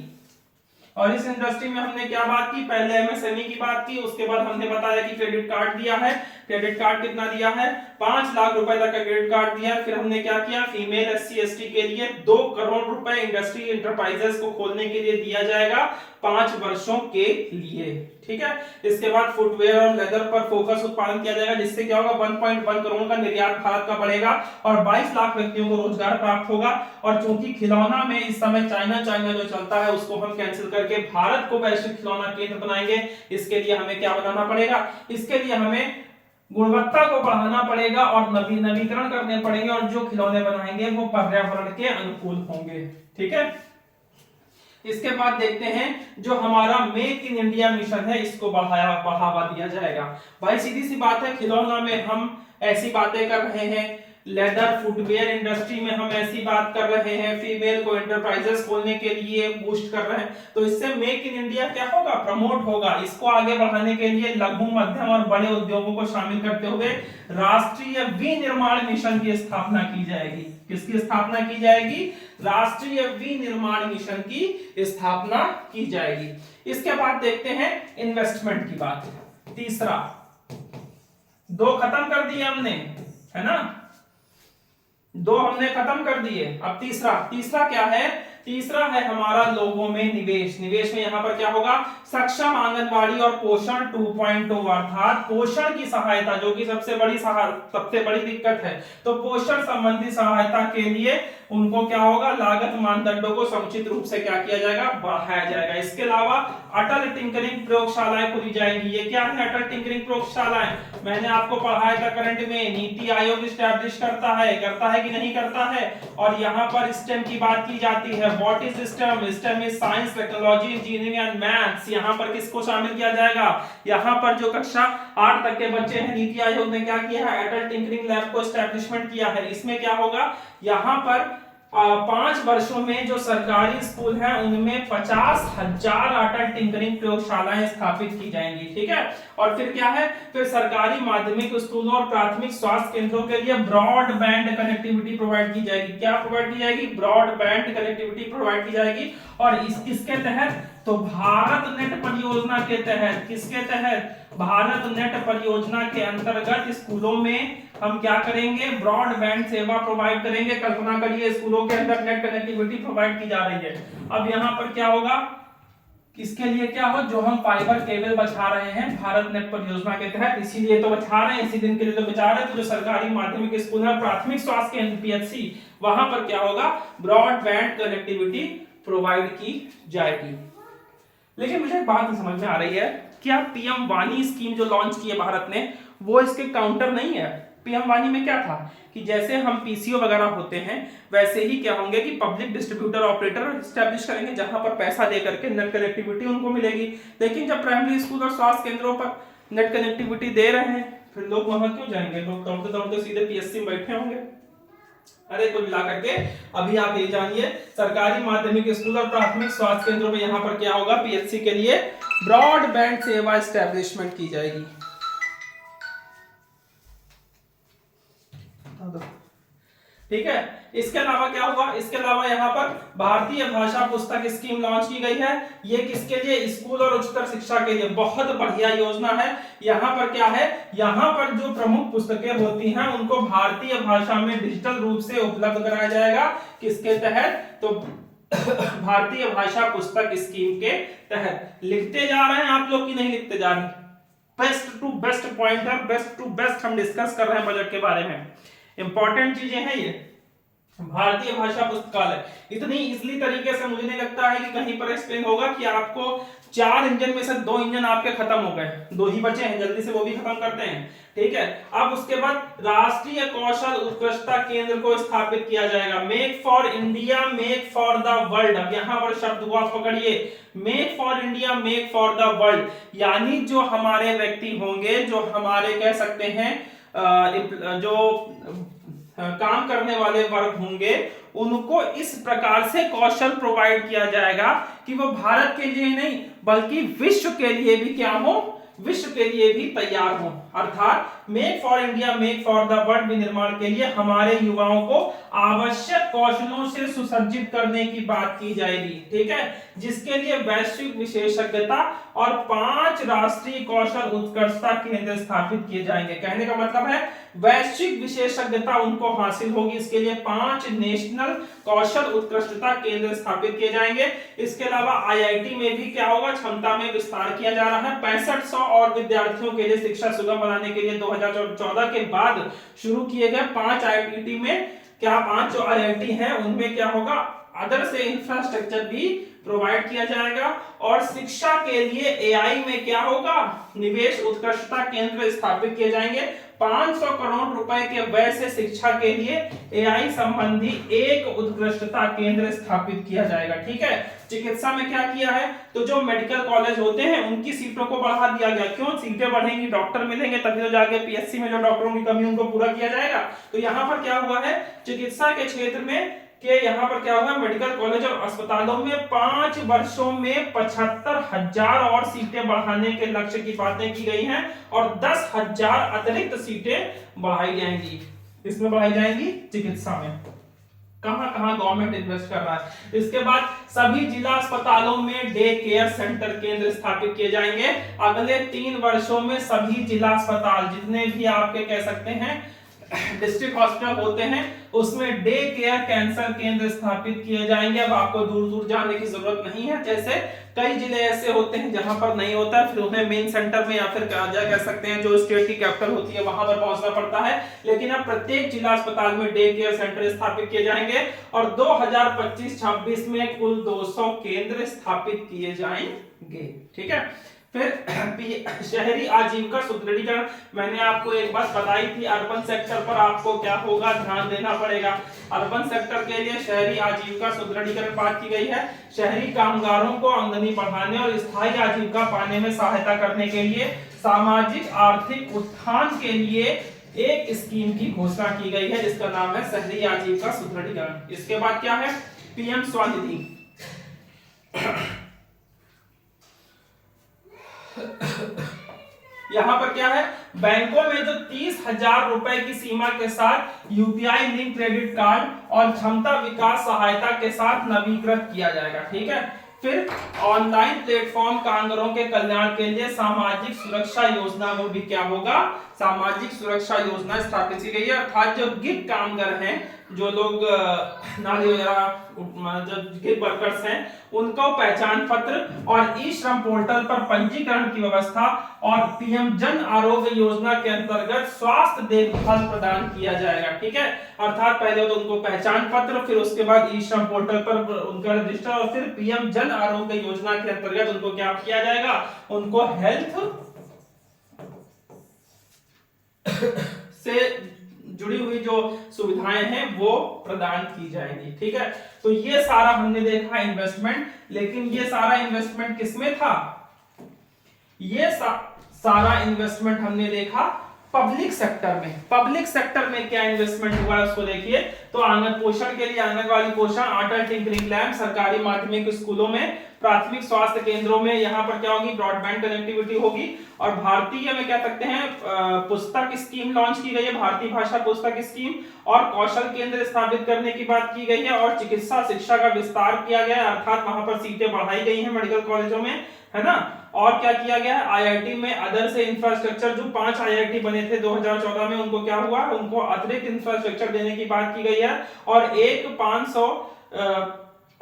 और इस इंडस्ट्री में हमने क्या बात की? पहले एमएसएमई की बात की, उसके बाद हमने बताया कि क्रेडिट कार्ड दिया है। क्रेडिट कार्ड कितना दिया है? 5 लाख रुपए तक का क्रेडिट कार्ड दिया। फिर हमने क्या किया? फीमेल एससी एसटी के लिए 2 करोड़ रुपए इंडस्ट्री एंटरप्राइजेस को खोलने के लिए दिया जाएगा 5 वर्षों के लिए। ठीक है, इसके बाद फुटवेयर और लेदर पर फोकस उत्पादन किया जाएगा, जिससे क्या होगा, 1.1 करोड़ का निर्यात भारत का बढ़ेगा और 22 लाख व्यक्तियों को रोजगार प्राप्त होगा। और चूंकि खिलौना में इस समय चाइना जो चलता है, उसको हम कैंसिल करके भारत को वैश्विक खिलौना केंद्र बनाएंगे। इसके लिए हमें क्या बनाना पड़ेगा? इसके लिए हमें गुणवत्ता को बढ़ाना पड़ेगा और नवीकरण करने पड़ेंगे, और जो खिलौने बनाएंगे वो पर्यावरण के अनुकूल होंगे। ठीक है, इसके बाद देखते हैं जो हमारा मेक इन इंडिया मिशन है, इसको बढ़ावा दिया जाएगा। भाई सीधी सी बात है, खिलौना में हम ऐसी बातें कर रहे हैं, लेदर फुटवेयर इंडस्ट्री में हम ऐसी बात कर रहे हैं, फीमेल को एंटरप्राइजेस खोलने के लिए बूस्ट कर रहे हैं, तो इससे मेक इन इंडिया क्या होगा? प्रमोट होगा। इसको आगे बढ़ाने के लिए लघु मध्यम और बड़े उद्योगों को शामिल करते हुए राष्ट्रीय विनिर्माण मिशन की स्थापना की जाएगी। किसकी स्थापना की जाएगी? राष्ट्रीय विनिर्माण मिशन की स्थापना की जाएगी। इसके बाद देखते हैं इन्वेस्टमेंट की बात। तीसरा, 2 खत्म कर दिए हमने, है ना, 2 हमने खत्म कर दिए। अब तीसरा क्या है? तीसरा है हमारा लोगों में निवेश। निवेश में यहां पर क्या होगा? सक्षम आंगनवाड़ी और पोषण 2.0, अर्थात पोषण की सहायता, जो कि सबसे बड़ी दिक्कत है। तो पोषण संबंधी सहायता के लिए उनको क्या होगा? लागत मानदंडों को समुचित रूप से क्या किया जाएगा? बढ़ाया जाएगा। इसके अलावा अटल टिंकरिंग प्रयोगशालाएं खुली जाएंगी। ये क्या है अटल टिंकरिंग प्रयोगशालाएं? मैंने आपको पढ़ाया था करंट में, नीति आयोग स्टैब्लिश करता है कि नहीं करता है। और यहाँ पर स्टेम की बात की जाती है। What is stem? Stem is science, technology, engineering and maths. यहाँ पर किसको शामिल किया जाएगा? यहाँ पर जो कक्षा 8 तक के बच्चे हैं, नीति आयोग ने क्या किया है? अटल टिंकरिंग लैब को एस्टैब्लिशमेंट किया है। इसमें क्या होगा? यहाँ पर 5 वर्षों में जो सरकारी स्कूल हैं उनमें 50,000 अटल टिंकरिंग प्रयोगशालाएं स्थापित की जाएंगी। ठीक है, और फिर क्या है? फिर सरकारी माध्यमिक स्कूलों और प्राथमिक स्वास्थ्य केंद्रों के लिए ब्रॉडबैंड कनेक्टिविटी प्रोवाइड की जाएगी। क्या प्रोवाइड की जाएगी? ब्रॉडबैंड कनेक्टिविटी प्रोवाइड की जाएगी। और इसके तहत, तो भारत नेट परियोजना के तहत, किसके तहत? भारत नेट परियोजना के अंतर्गत स्कूलों में हम क्या करेंगे? ब्रॉडबैंड सेवा प्रोवाइड करेंगे। कल्पना करिए स्कूलों के अंदर नेट कनेक्टिविटी प्रोवाइड की जा रही है। अब यहाँ पर क्या होगा? इसके लिए क्या हो? जो हम फाइबर केबल बचा रहे हैं भारत नेट परियोजना के तहत, इसीलिए तो बचा रहे हैं, इसी दिन के लिए तो बचा रहे हैं। तो जो सरकारी माध्यमिक स्कूल है, प्राथमिक स्वास्थ्य केंद्र पीएचसी, वहां पर क्या होगा? ब्रॉडबैंड कनेक्टिविटी प्रोवाइड की जाएगी। लेकिन मुझे एक बात समझ में आ रही है, क्या पीएम वाणी स्कीम जो लॉन्च की है भारत ने, वो इसके काउंटर नहीं है? पीएम वाणी में क्या था कि जैसे हम पीसीओ वगैरह होते हैं, वैसे ही क्या होंगे कि पब्लिक डिस्ट्रीब्यूटर ऑपरेटर स्टैब्लिश करेंगे, जहां पर पैसा दे करके नेट कनेक्टिविटी उनको मिलेगी। लेकिन जब प्राइमरी स्कूल और स्वास्थ्य केंद्रों पर नेट कनेक्टिविटी दे रहे हैं, फिर लोग वहां क्यों जाएंगे? लोग दौड़ते दौड़ते सीधे पीएससी में बैठे होंगे। अरे कुल मिला करके अभी आप ये जानिए, सरकारी माध्यमिक स्कूल और प्राथमिक स्वास्थ्य केंद्रों में यहाँ पर क्या होगा? पीएचसी के लिए ब्रॉडबैंड सेवा एस्टैब्लिशमेंट की जाएगी। ठीक है, इसके अलावा क्या होगा? इसके अलावा यहाँ पर भारतीय भाषा पुस्तक स्कीम लॉन्च की गई है। ये किसके लिए? स्कूल और उच्चतर शिक्षा के लिए। बहुत बढ़िया योजना है। यहाँ पर क्या है? यहाँ पर जो प्रमुख पुस्तकें होती हैं उनको भारतीय भाषा में डिजिटल रूप से उपलब्ध कराया जाएगा। किसके तहत? तो भारतीय भाषा पुस्तक स्कीम के तहत। लिखते जा रहे हैं आप लोग की नहीं लिखते जा रहे? Best to best pointer, best to best हम डिस्कस कर रहे हैं बजट के बारे में। इंपॉर्टेंट चीजें हैं ये। भारतीय भाषा पुस्तकालय। इतनी इजली तरीके से मुझे नहीं लगता है कि कहीं पर एक्सप्लेन होगा कि आपको 4 इंजन में से 2 इंजन आपके खत्म हो गए, 2 ही बचे हैं, जल्दी से वो भी खत्म करते हैं। ठीक है, अब उसके बाद राष्ट्रीय कौशल उत्कृष्टता केंद्र को स्थापित किया जाएगा। Make for India, make for the world. अब यहां पर शब्द को आप पकड़िए, make for India, make for the world, यानी जो हमारे व्यक्ति होंगे, जो हमारे कह सकते हैं जो काम करने वाले वर्ग होंगे, उनको इस प्रकार से कौशल प्रोवाइड किया जाएगा कि वो भारत के लिए नहीं बल्कि विश्व के लिए भी क्या हो, विश्व के लिए भी तैयार हो। अर्थात make for India, make for the world विनिर्माण के लिए हमारे युवाओं को आवश्यक कौशलों से सुसज्जित करने की बात की जाएगी। ठीक है, जिसके लिए वैश्विक विशेषज्ञता और 5 राष्ट्रीय कौशल उत्कृष्टता केंद्र स्थापित किए जाएंगे। कहने का मतलब है वैश्विक विशेषज्ञता उनको हासिल होगी, इसके लिए 5 नेशनल कौशल उत्कृष्टता केंद्र स्थापित किए जाएंगे। इसके अलावा आईआईटी में भी क्या होगा, क्षमता में विस्तार किया जा रहा है। 6500 और विद्यार्थियों के लिए शिक्षा सुगम बनाने के लिए 2014 के बाद शुरू किए गए 5 आईआईटी में क्या 5 जो आईआईटी हैं उनमें क्या होगा, अदर से इंफ्रास्ट्रक्चर भी प्रोवाइड किया जाएगा। और शिक्षा के लिए एआई में क्या होगा, निवेश उत्कृष्टता केंद्र स्थापित किए जाएंगे। 500 करोड़ रुपए के व्यय से शिक्षा के लिए एआई संबंधी एक उत्कृष्टता केंद्र स्थापित किया जाएगा। ठीक है, चिकित्सा में क्या किया है, तो जो मेडिकल कॉलेज होते हैं उनकी सीटों को बढ़ा दिया गया। क्यों, सीटें बढ़ेंगी, डॉक्टर मिलेंगे, तभी तो जाके पीएससी में जो डॉक्टरों की कमी उनको पूरा किया जाएगा। तो यहाँ पर क्या हुआ है, चिकित्सा के क्षेत्र में कि यहाँ पर क्या होगा, मेडिकल कॉलेज और अस्पतालों में 5 वर्षों में 75,000 और सीटें बढ़ाने के लक्ष्य की बातें की गई हैं और 10,000 अतिरिक्त सीटें बढ़ाई जाएंगी। इसमें बढ़ाई जाएंगी चिकित्सा में। कहां कहां गवर्नमेंट इन्वेस्ट कर रहा है। इसके बाद सभी जिला अस्पतालों में डे केयर सेंटर केंद्र स्थापित किए जाएंगे। अगले 3 वर्षों में सभी जिला अस्पताल जितने भी आपके कह सकते हैं डिस्ट्रिक्ट हॉस्पिटल होते हैं उसमें डे केयर कैंसर केंद्र स्थापित किए जाएंगे। अब आपको दूर दूर जाने की जरूरत नहीं है, जैसे कई जिले ऐसे होते हैं जहां पर नहीं होता है, फिर उन्हें मेन सेंटर में या फिर कह सकते हैं जो स्टेट की कैपिटल होती है वहां पर पहुंचना पड़ता है। लेकिन अब प्रत्येक जिला अस्पताल में डे केयर सेंटर स्थापित किए जाएंगे और 2025-26 में कुल 200 केंद्र स्थापित किए जाएंगे। ठीक है, फिर शहरी आजीविका सुदृढ़ीकरण, मैंने आपको एक बात बताई थी, अर्बन सेक्टर पर आपको क्या होगा, ध्यान देना पड़ेगा। अर्बन सेक्टर के लिए शहरी आजीविका सुदृढ़ीकरण बात की गई है। शहरी कामगारों को आमदनी बढ़ाने और स्थायी आजीविका पाने में सहायता करने के लिए सामाजिक आर्थिक उत्थान के लिए एक स्कीम की घोषणा की गई है जिसका नाम है शहरी आजीविका सुदृढ़ीकरण। इसके बाद क्या है, पीएम स्वनिधि। यहां पर क्या है, बैंकों में जो 30,000 रुपए की सीमा के साथ यूपीआई लिंक क्रेडिट कार्ड और क्षमता विकास सहायता के साथ नवीकृत किया जाएगा। ठीक है, फिर ऑनलाइन प्लेटफॉर्म कामगारों के कल्याण के लिए सामाजिक सुरक्षा योजना में भी क्या होगा, सामाजिक सुरक्षा योजना स्थापित की गई है। अर्थात जो गिग कामगार हैं, जो लोग नाली वगैरह जो गिग वर्कर्स हैं, उनको पहचान पत्र और ई श्रम पोर्टल पर पंजीकरण की व्यवस्था और पीएम जन आरोग्य योजना के अंतर्गत स्वास्थ्य देखभाल प्रदान किया जाएगा। ठीक है, अर्थात पहले तो उनको पहचान पत्र, फिर उसके बाद ई श्रम पोर्टल पर उनका रजिस्टर और फिर पीएम जन आरोग्य योजना के अंतर्गत उनको क्या किया जाएगा, उनको हेल्थ से जुड़ी हुई जो सुविधाएं हैं वो प्रदान की जाएंगी। ठीक है, तो ये सारा हमने देखा इन्वेस्टमेंट, लेकिन ये सारा इन्वेस्टमेंट किसमें था, ये सारा इन्वेस्टमेंट हमने देखा पब्लिक सेक्टर में। पब्लिक सेक्टर में क्या इन्वेस्टमेंट हुआ है उसको देखिए, तो आंगन पोषण के लिए आंगनवाड़ी पोषण, अटल टिंकरिंग लैब, सरकारी माध्यमिक स्कूलों में, प्राथमिक स्वास्थ्य केंद्रों में यहाँ पर क्या होगी, ब्रॉडबैंड कनेक्टिविटी होगी। और भारतीय में क्या कहते हैं, पुस्तक स्कीम लॉन्च की गई है, भारतीय भाषा पुस्तक स्कीम, और कौशल केंद्र स्थापित करने की बात की गई है, और चिकित्सा शिक्षा का विस्तार किया गया है, अर्थात वहां पर सीटें बढ़ाई गई हैं मेडिकल कॉलेजों में, है ना। और क्या किया गया है, आईआईटी में अदर से इंफ्रास्ट्रक्चर, जो 5 आईआईटी बने थे 2014 में, उनको क्या हुआ, उनको अतिरिक्त इंफ्रास्ट्रक्चर देने की बात की गई है। और एक 500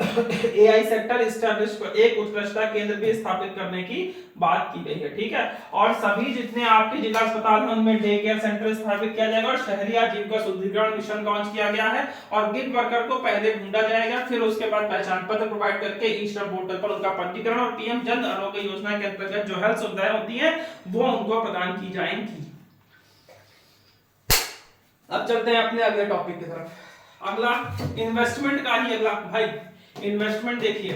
एआई सेक्टर इस्टेब्लिश, एक उत्कृष्टता केंद्र भी स्थापित करने की बात की गई है। ठीक है, और सभी जितने आपके जिला अस्पताल हैं उनमें डे केयर सेंटर स्थापित किया जाएगा और शहरी आजीविका सुदृढ़ीकरण मिशन लॉन्च किया गया है। और गिग वर्कर को पहले ढूंढा जाएगा, फिर उसके बाद पहचान पत्र प्रोवाइड करके ई श्रम पोर्टल पर उनका पंजीकरण और पीएम जन आरोग्य योजना के अंतर्गत जो हेल्थ सुविधाएं होती है वो उनको प्रदान की जाएंगी। अब चलते हैं अपने अगले टॉपिक की तरफ। अगला इन्वेस्टमेंट का ही अगला भाई, इन्वेस्टमेंट देखिए,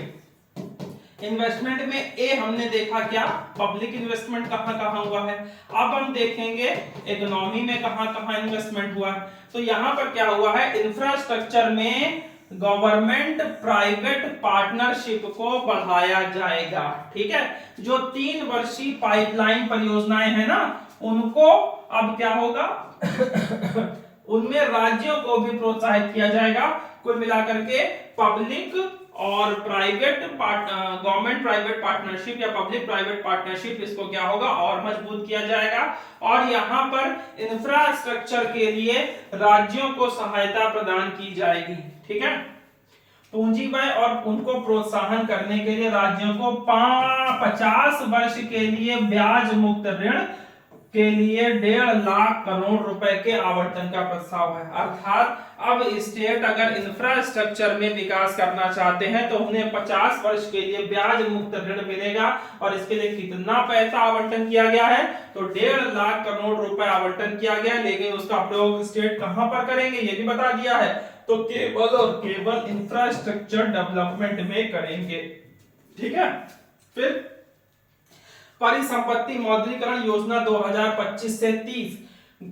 इन्वेस्टमेंट में ए हमने देखा क्या, पब्लिक इन्वेस्टमेंट कहां कहां हुआ है। अब हम देखेंगे इकोनॉमी में कहां कहां इन्वेस्टमेंट हुआ है। तो यहां पर क्या हुआ है, इंफ्रास्ट्रक्चर में गवर्नमेंट प्राइवेट पार्टनरशिप को बढ़ाया जाएगा। ठीक है, जो 3 वर्षीय पाइपलाइन परियोजनाएं हैं ना, उनको अब क्या होगा उनमें राज्यों को भी प्रोत्साहित किया जाएगा। कुल मिलाकर के पब्लिक और प्राइवेट गवर्नमेंट प्राइवेट पार्टनरशिप या पब्लिक प्राइवेट पार्टनरशिप, इसको क्या होगा और मजबूत किया जाएगा। और यहां पर इंफ्रास्ट्रक्चर के लिए राज्यों को सहायता प्रदान की जाएगी। ठीक है, पूंजी व्यय और उनको प्रोत्साहन करने के लिए राज्यों को 50 वर्ष के लिए ब्याज मुक्त ऋण के लिए 1.5 लाख करोड़ रुपए के आवंटन का प्रस्ताव है। अर्थात अब स्टेट अगर इंफ्रास्ट्रक्चर में विकास करना चाहते हैं तो उन्हें 50 वर्ष के लिए ब्याज मुक्त ऋण मिलेगा। और इसके लिए कितना पैसा आवंटन किया गया है, तो 1.5 लाख करोड़ रुपए आवंटन किया गया। लेकिन उसका प्रयोग स्टेट कहां पर करेंगे ये भी बता दिया है, तो केवल और केवल इंफ्रास्ट्रक्चर डेवलपमेंट में करेंगे। ठीक है, फिर परिसंपत्ति मौद्रीकरण योजना 2025 से 30,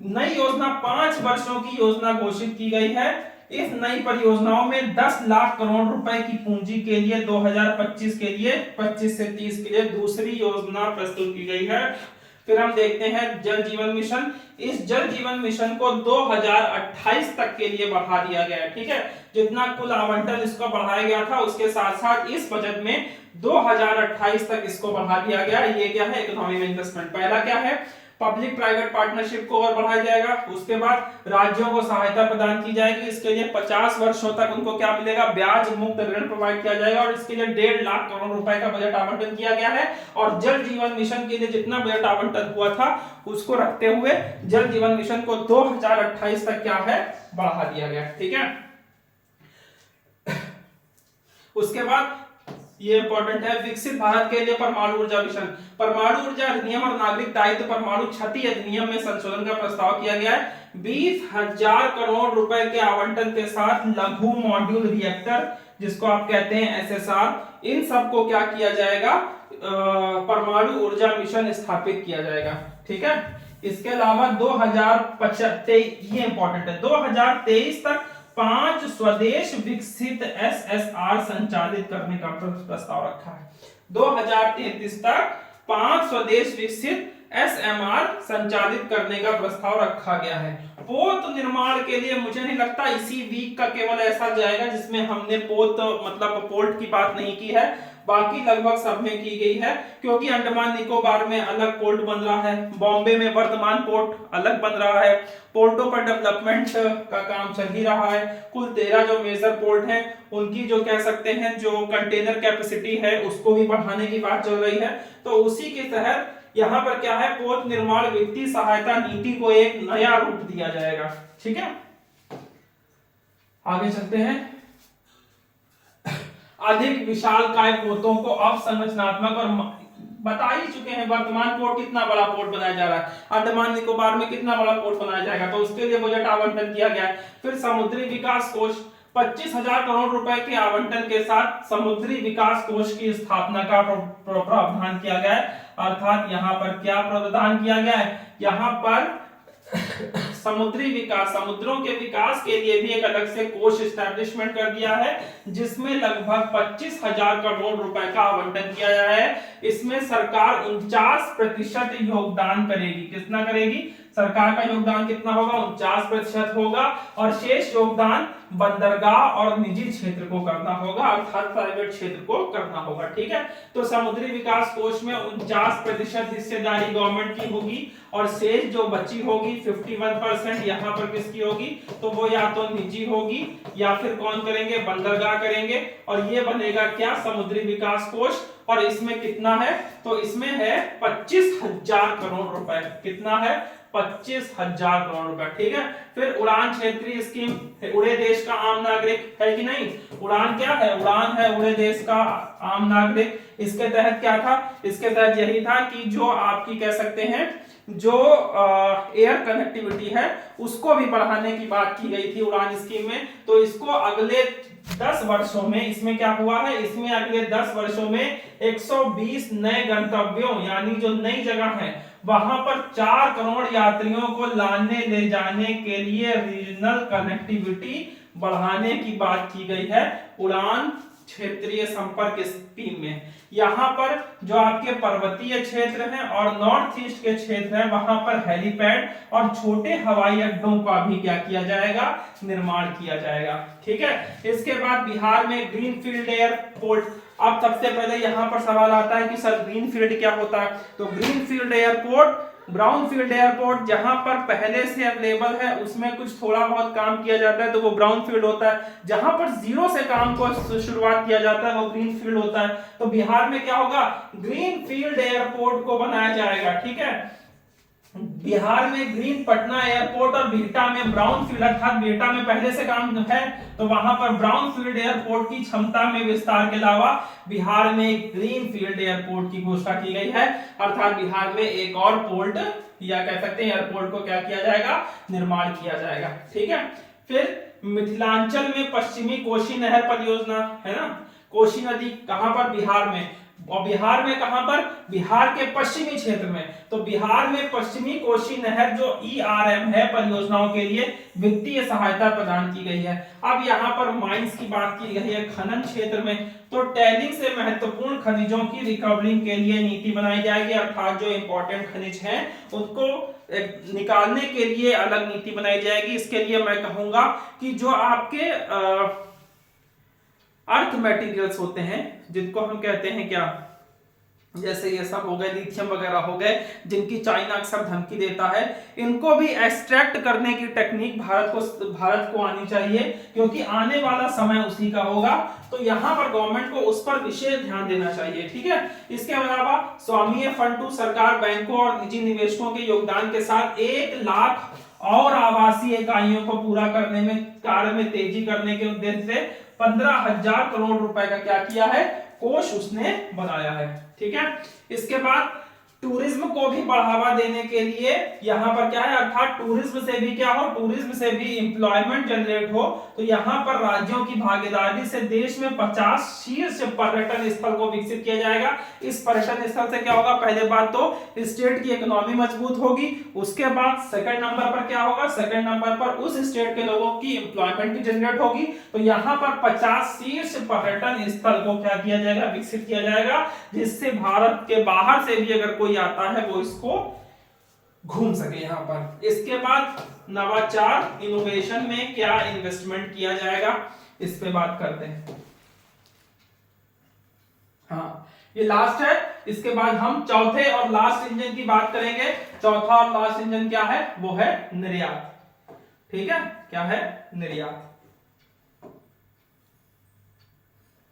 नई योजना 5 वर्षों की योजना घोषित की गई है। इस नई परियोजनाओं में 10 लाख करोड़ रुपए की पूंजी के लिए 2025 के लिए 25 से 30 के लिए दूसरी योजना प्रस्तुत की गई है। फिर हम देखते हैं जल जीवन मिशन। इस जल जीवन मिशन को 2028 तक के लिए बढ़ा दिया गया है। ठीक है, जितना कुल आवंटन इसको बढ़ाया गया था उसके साथ साथ इस बजट में 2028 तक इसको बढ़ा दिया गया। ये क्या है, इकोनॉमी में इन्वेस्टमेंट। पहला क्या है, पब्लिक प्राइवेट पार्टनरशिप को और बढ़ाया जाएगा। उसके बाद राज्यों को सहायता प्रदान की जाएगी। इसके लिए 50 वर्षों तक उनको क्या मिलेगा, ब्याज मुक्त ऋण प्रोवाइड किया जाएगा। और इसके लिए 1.5 लाख करोड़ रुपए का बजट आवंटन किया गया है। और जल जीवन मिशन के लिए जितना बजट आवंटन हुआ था उसको रखते हुए जल जीवन मिशन को 2028 तक क्या है, बढ़ा दिया गया। ठीक है, उसके बाद ये इंपॉर्टेंट है, विकसित भारत के लिए परमाणु ऊर्जा मिशन। परमाणु ऊर्जा अधिनियम और नागरिक दायित्व परमाणु क्षति अधिनियम में संशोधन का प्रस्ताव किया गया है। 20,000 करोड़ रुपए के आवंटन के साथ लघु मॉड्यूल रिएक्टर, जिसको आप कहते हैं एसएसआर, इन सबको क्या किया जाएगा, परमाणु ऊर्जा मिशन स्थापित किया जाएगा। ठीक है, इसके अलावा 2025, ये इंपॉर्टेंट है, 2023 तक 5 स्वदेश विकसित एसएसआर संचालित करने का प्रस्ताव रखा है। 2033 तक 5 स्वदेश विकसित एसएमआर संचालित करने का प्रस्ताव रखा गया है। पोत निर्माण के लिए मुझे नहीं लगता इसी वीक का केवल ऐसा जाएगा जिसमें हमने पोत मतलब पोर्ट की बात नहीं की है, बाकी लगभग सब में की गई है। क्योंकि अंडमान निकोबार में अलग पोर्ट बन रहा है, बॉम्बे में वर्तमान पोर्ट अलग बन रहा है, पोर्टों पर डेवलपमेंट का काम चल ही रहा है। कुल 13 जो मेजर पोर्ट हैं उनकी जो कह सकते हैं जो कंटेनर कैपेसिटी है उसको भी बढ़ाने की बात चल रही है। तो उसी के तहत यहाँ पर क्या है, पोत निर्माण वित्तीय सहायता नीति को एक नया रूप दिया जाएगा। ठीक है, आगे चलते हैं। अधिक विशालकाय पोतों को अब संरचनात्मक और बता ही चुके हैं, वर्तमान पोर्ट कितना बड़ा पोर्ट बनाया जा रहा है, अंडमान निकोबार में कितना बड़ा पोर्ट बनाया जाएगा, तो उसके लिए बजट आवंटन किया गया है। फिर समुद्री विकास कोष 25,000 करोड़ रुपए के आवंटन के साथ समुद्री विकास कोष की स्थापना का प्रावधान किया गया है। अर्थात यहाँ पर क्या प्रावधान किया गया है, यहाँ पर समुद्री विकास, समुद्रों के विकास के लिए भी एक अलग से कोष एस्टैब्लिशमेंट कर दिया है, जिसमें लगभग 25,000 करोड़ रुपए का आवंटन किया गया है। इसमें सरकार 49% योगदान करेगी। कितना करेगी, सरकार का योगदान कितना होगा, 49% होगा, और शेष योगदान बंदरगाह और निजी क्षेत्र को करना होगा, अर्थात प्राइवेट क्षेत्र को करना होगा। ठीक है, तो समुद्री विकास कोष में 49% हिस्सेदारी गवर्नमेंट की होगी, और शेष जो बची होगी 51% यहाँ पर किसकी होगी, तो वो या तो निजी होगी या फिर कौन करेंगे, बंदरगाह करेंगे, और ये बनेगा क्या, समुद्री विकास कोष। और इसमें कितना है, तो इसमें है 25,000 करोड़ रुपए। कितना है, 25,000 करोड़ रुपए। ठीक है, फिर उड़ान क्षेत्रीय स्कीम, उड़े देश का आम नागरिक है कि नहीं, उड़ान क्या है, उड़ान है उड़े देश का आम नागरिक। इसके तहत क्या था, इसके तहत यही था कि जो आपकी कह सकते हैं जो एयर कनेक्टिविटी है उसको भी बढ़ाने की बात की गई थी उड़ान स्कीम में। तो इसको अगले 10 वर्षों में, इसमें क्या हुआ है, इसमें अगले 10 वर्षों में 120 नए गंतव्यों यानी जो नई जगह है वहां पर 4 करोड़ यात्रियों को लाने ले जाने के लिए रीजनल कनेक्टिविटी बढ़ाने की बात की गई है उड़ान क्षेत्रीय संपर्क स्कीम में। यहाँ पर जो आपके पर्वतीय क्षेत्र हैं और नॉर्थ ईस्ट के क्षेत्र हैं वहां पर हेलीपैड और छोटे हवाई अड्डों का भी क्या किया जाएगा, निर्माण किया जाएगा। ठीक है, इसके बाद बिहार में ग्रीनफील्ड एयरपोर्ट। अब सबसे पहले यहाँ पर सवाल आता है कि सर ग्रीनफील्ड क्या होता है, तो ग्रीनफील्ड एयरपोर्ट ब्राउनफील्ड एयरपोर्ट जहां पर पहले से अवेलेबल है उसमें कुछ थोड़ा बहुत काम किया जाता है तो वो ब्राउनफील्ड होता है, जहां पर जीरो से काम को शुरुआत किया जाता है वो ग्रीनफील्ड होता है। तो बिहार में क्या होगा, ग्रीनफील्ड एयरपोर्ट को बनाया जाएगा। ठीक है, बिहार में ग्रीन पटना एयरपोर्ट और बिहटा में ब्राउनफील्ड, अर्थात बिहटा में पहले से काम है तो वहां पर ब्राउनफील्ड एयरपोर्ट की क्षमता में विस्तार के अलावा बिहार में ग्रीनफील्ड एयरपोर्ट की घोषणा की गई है, अर्थात बिहार में एक और पोर्ट या कह सकते हैं एयरपोर्ट को क्या किया जाएगा, निर्माण किया जाएगा। ठीक है, फिर मिथिलांचल में पश्चिमी कोसी नहर परियोजना है ना, कोसी नदी कहां पर, बिहार में, और बिहार में कहां पर, बिहार के पश्चिमी क्षेत्र में। तो बिहार में पश्चिमी कोसी नहर जो ERM है परियोजनाओं के लिए वित्तीय सहायता प्रदान की गई है। अब यहाँ पर माइंस की बात की गई है, खनन क्षेत्र में, तो टैलिंग से महत्वपूर्ण खनिजों की रिकवरी के लिए नीति बनाई जाएगी, अर्थात जो इंपॉर्टेंट खनिज हैं उनको निकालने के लिए अलग नीति बनाई जाएगी। इसके लिए मैं कहूंगा कि जो आपके अर्थ मटेरियल्स होते हैं जिनको हम कहते हैं क्या, जैसे ये सब हो गए, लिथियम वगैरह हो गए, जिनकी चाइना अक्सर धमकी देता है, इनको भी एक्सट्रैक्ट करने की टेक्निक भारत को आनी चाहिए, क्योंकि आने वाला समय उसी का होगा। तो यहाँ पर गवर्नमेंट को उस पर विशेष ध्यान देना चाहिए। ठीक है, इसके अलावा स्वामीय फंड टू सरकार, बैंकों और निजी निवेशकों के योगदान के साथ 1 लाख और आवासीय इकाइयों को पूरा करने में, कार्य में तेजी करने के उद्देश्य से 15,000 करोड़ रुपए का क्या किया है, कोष उसने बनाया है। ठीक है, इसके बाद टूरिज्म को भी बढ़ावा देने के लिए यहाँ पर क्या है, अर्थात टूरिज्म से भी क्या हो, टूरिज्म से भी एम्प्लॉयमेंट जनरेट हो। तो यहाँ पर राज्यों की भागीदारी से देश में 50 शीर्ष पर्यटन स्थल को विकसित किया जाएगा। इस पर्यटन स्थल से क्या होगा, पहले बात तो स्टेट की इकोनॉमी मजबूत होगी, उसके बाद सेकंड नंबर पर क्या होगा, सेकंड नंबर पर उस स्टेट के लोगों की एम्प्लॉयमेंट भी जनरेट होगी। तो यहाँ पर 50 शीर्ष पर्यटन स्थल को क्या किया जाएगा, विकसित किया जाएगा, जिससे भारत के बाहर से भी अगर कोई आता है वो इसको घूम सके यहाँ पर। इसके बाद नवाचार, इनोवेशन में क्या इन्वेस्टमेंट किया जाएगा, इस पे बात करते हैं। हाँ, ये लास्ट है। इसके बाद हम चौथे और लास्ट इंजन की बात करेंगे। चौथा और लास्ट इंजन क्या है, वो है निर्यात। ठीक है, क्या है, निर्यात।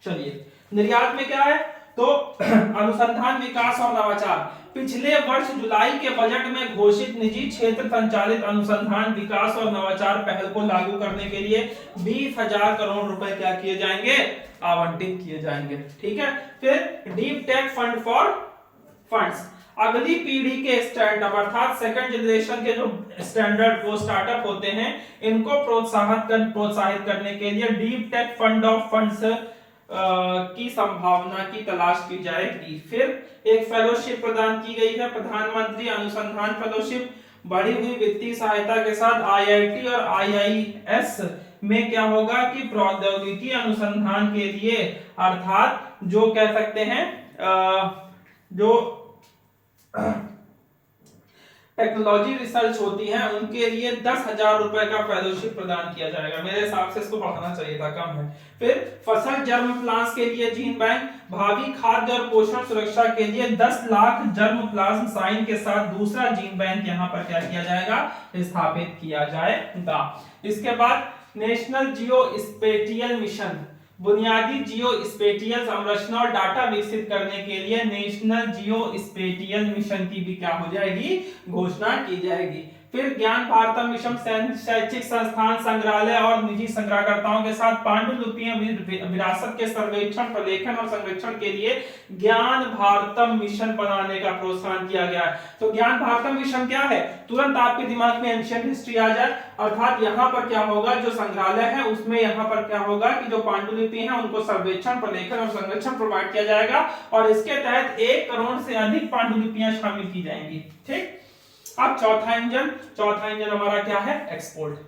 चलिए, निर्यात में क्या है, तो अनुसंधान, विकास और नवाचार। पिछले वर्ष जुलाई के बजट में घोषित निजी क्षेत्र संचालित अनुसंधान, विकास और नवाचार पहल को लागू करने के लिए 20,000 करोड़ रुपए क्या किए जाएंगे, आवंटित किए जाएंगे। ठीक है, फिर deep tech fund for funds, अगली पीढ़ी के स्टार्टअप अर्थात सेकंड जनरेशन के जो स्टैंडर्ड वो स्टार्टअप होते हैं, इनको प्रोत्साहित करने के लिए deep tech fund of funds की संभावना की तलाश की जाएगी। फिर एक फेलोशिप प्रदान की गई है, प्रधानमंत्री अनुसंधान फेलोशिप। बढ़ी हुई वित्तीय सहायता के साथ IIT और IIS में क्या होगा कि प्रौद्योगिकी अनुसंधान के लिए, अर्थात जो कह सकते हैं जो टेक्नोलॉजी रिसर्च होती है उनके लिए 10,000 रुपए का फेलोशिप प्रदान किया जाएगा। मेरे हिसाब से इसको बढ़ाना चाहिए था, कम है। फिर फसल जर्म प्लांट्स के लिए जीन बैंक, भावी खाद्य और पोषण सुरक्षा के लिए 10 लाख जर्म प्लाज्म साइन के साथ दूसरा जीन बैंक यहाँ पर क्या किया जाएगा, स्थापित किया जाएगा। इसके बाद नेशनल जियो स्पेटियल मिशन, बुनियादी जियो स्पेटियल संरचना और डाटा विकसित करने के लिए नेशनल जियो स्पेटियल मिशन की भी क्या हो जाएगी, घोषणा की जाएगी। फिर ज्ञान भारतम मिशन शैक्षिक संस्थान, संग्रहालय और निजी संग्रहकर्ताओं के साथ पांडुलिपियां विरासत के सर्वेक्षण, प्रलेखन और संरक्षण के लिए ज्ञान भारतम मिशन बनाने का प्रोत्साहन किया गया है। तो ज्ञान भारतम मिशन क्या है, तुरंत आपके दिमाग में एंशिएंट हिस्ट्री आ जाए, अर्थात यहाँ पर क्या होगा, जो संग्रहालय है उसमें यहाँ पर क्या होगा कि जो पांडुलिपि है उनको सर्वेक्षण, प्रलेखन और संरक्षण प्रोवाइड किया जाएगा और इसके तहत 1 करोड़ से अधिक पांडुलिपियां शामिल की जाएंगी। ठीक। अब चौथा इंजन हमारा क्या है, एक्सपोर्ट।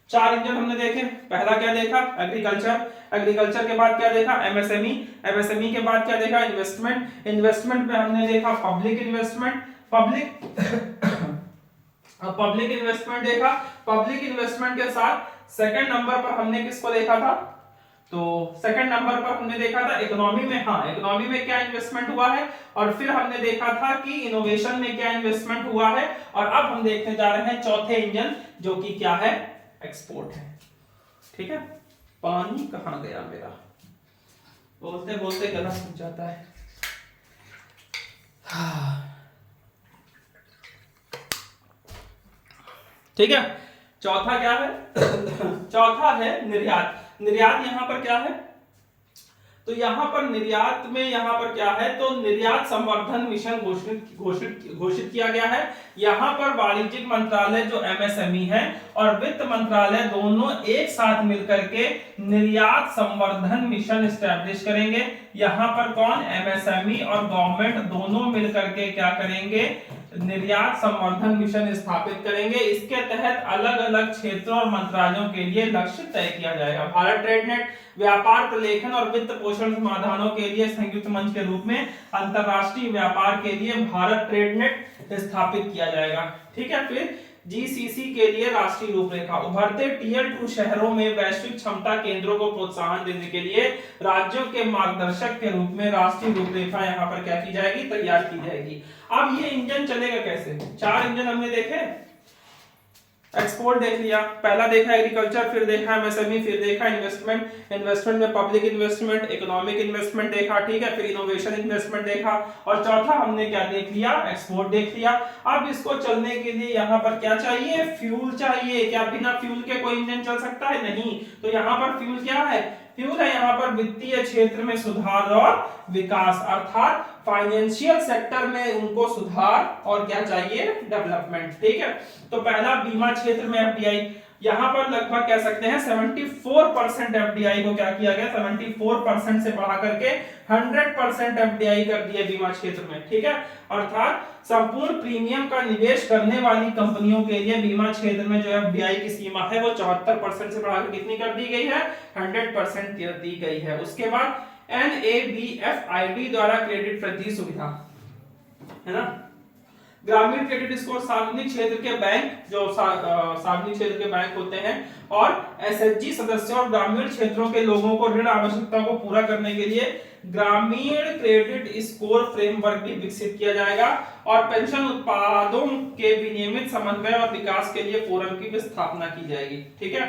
4 इंजन हमने देखे। पहला क्या देखा, एग्रीकल्चर के बाद क्या देखा, एमएसएमई के बाद क्या देखा, इन्वेस्टमेंट में हमने देखा पब्लिक इन्वेस्टमेंट देखा। पब्लिक इन्वेस्टमेंट के साथ सेकंड नंबर पर हमने किसको देखा था, तो सेकंड नंबर पर हमने देखा था इकोनॉमी में, हाँ इकोनॉमी में क्या इन्वेस्टमेंट हुआ है, और फिर हमने देखा था कि इनोवेशन में क्या इन्वेस्टमेंट हुआ है, और अब हम देखने जा रहे हैं चौथे इंजन जो कि क्या है, एक्सपोर्ट है। ठीक है। पानी कहां गया मेरा, बोलते बोलते गला सूख जाता है। ठीक है। चौथा क्या है चौथा है निर्यात। निर्यात यहां पर क्या है, तो यहां पर निर्यात में यहां पर क्या है, तो निर्यात संवर्धन मिशन घोषित किया गया है। यहां पर वाणिज्यिक मंत्रालय जो एमएसएमई है और वित्त मंत्रालय दोनों एक साथ मिलकर के निर्यात संवर्धन मिशन एस्टैब्लिश करेंगे। यहां पर कौन, एमएसएमई और गवर्नमेंट दोनों मिलकर के क्या करेंगे, निर्यात संवर्धन मिशन स्थापित करेंगे। इसके तहत अलग अलग क्षेत्रों और मंत्रालयों के लिए लक्ष्य तय किया जाएगा। भारत ट्रेडनेट व्यापार प्रलेखन और वित्त पोषण समाधानों के लिए संयुक्त मंच के रूप में अंतरराष्ट्रीय व्यापार के लिए भारत ट्रेडनेट स्थापित किया जाएगा। ठीक है। फिर जीसीसी के लिए राष्ट्रीय रूपरेखा, उभरते टियर 2 शहरों में वैश्विक क्षमता केंद्रों को प्रोत्साहन देने के लिए राज्यों के मार्गदर्शक के रूप में राष्ट्रीय रूपरेखा यहाँ पर क्या की जाएगी, तैयार की जाएगी। अब ये इंजन चलेगा कैसे, 4 इंजन हमने देखे। एक्सपोर्ट देख लिया, पहला देखा एग्रीकल्चर, फिर देखा एमएसएमई, फिर देखा इन्वेस्टमेंट में पब्लिक इन्वेस्टमेंट, इकोनॉमिक इन्वेस्टमेंट देखा। ठीक है। फिर इनोवेशन इन्वेस्टमेंट देखा, और चौथा हमने क्या देख लिया, एक्सपोर्ट देख लिया। अब इसको चलने के लिए यहाँ पर क्या चाहिए, फ्यूल चाहिए। क्या बिना फ्यूल के कोई इंजन चल सकता है, नहीं। तो यहाँ पर फ्यूल क्या है, फ्यूल है यहाँ पर वित्तीय क्षेत्र में सुधार और विकास, अर्थात फाइनेंशियल सेक्टर में उनको सुधार और क्या चाहिए, डेवलपमेंट। ठीक है। तो पहला बीमा क्षेत्र में एफडीआई, यहां पर लगभग कह सकते हैं 74% एफडीआई को क्या किया गया, 74% से बढ़ा करके 100% एफडीआई कर दिया बीमा क्षेत्र में। ठीक है। अर्थात संपूर्ण प्रीमियम का निवेश करने वाली कंपनियों के लिए बीमा क्षेत्र में जो एफडीआई की सीमा है वो 74% से बढ़ाकर कितनी कर दी गई है, 100% कर दी गई है। उसके बाद NABFID द्वारा क्रेडिट वृद्धि सुविधा, है ना। ग्रामीण क्रेडिट स्कोर, सार्वजनिक क्षेत्र के बैंक जो सार्वजनिक क्षेत्र के बैंक होते हैं और एसएचजी सदस्यों और ग्रामीण क्षेत्रों के लोगों को ऋण आवश्यकता को पूरा करने के लिए ग्रामीण क्रेडिट स्कोर फ्रेमवर्क भी विकसित किया जाएगा, और पेंशन उत्पादों के विनियमित समन्वय और विकास के लिए फोरम की भी स्थापना की जाएगी। ठीक है।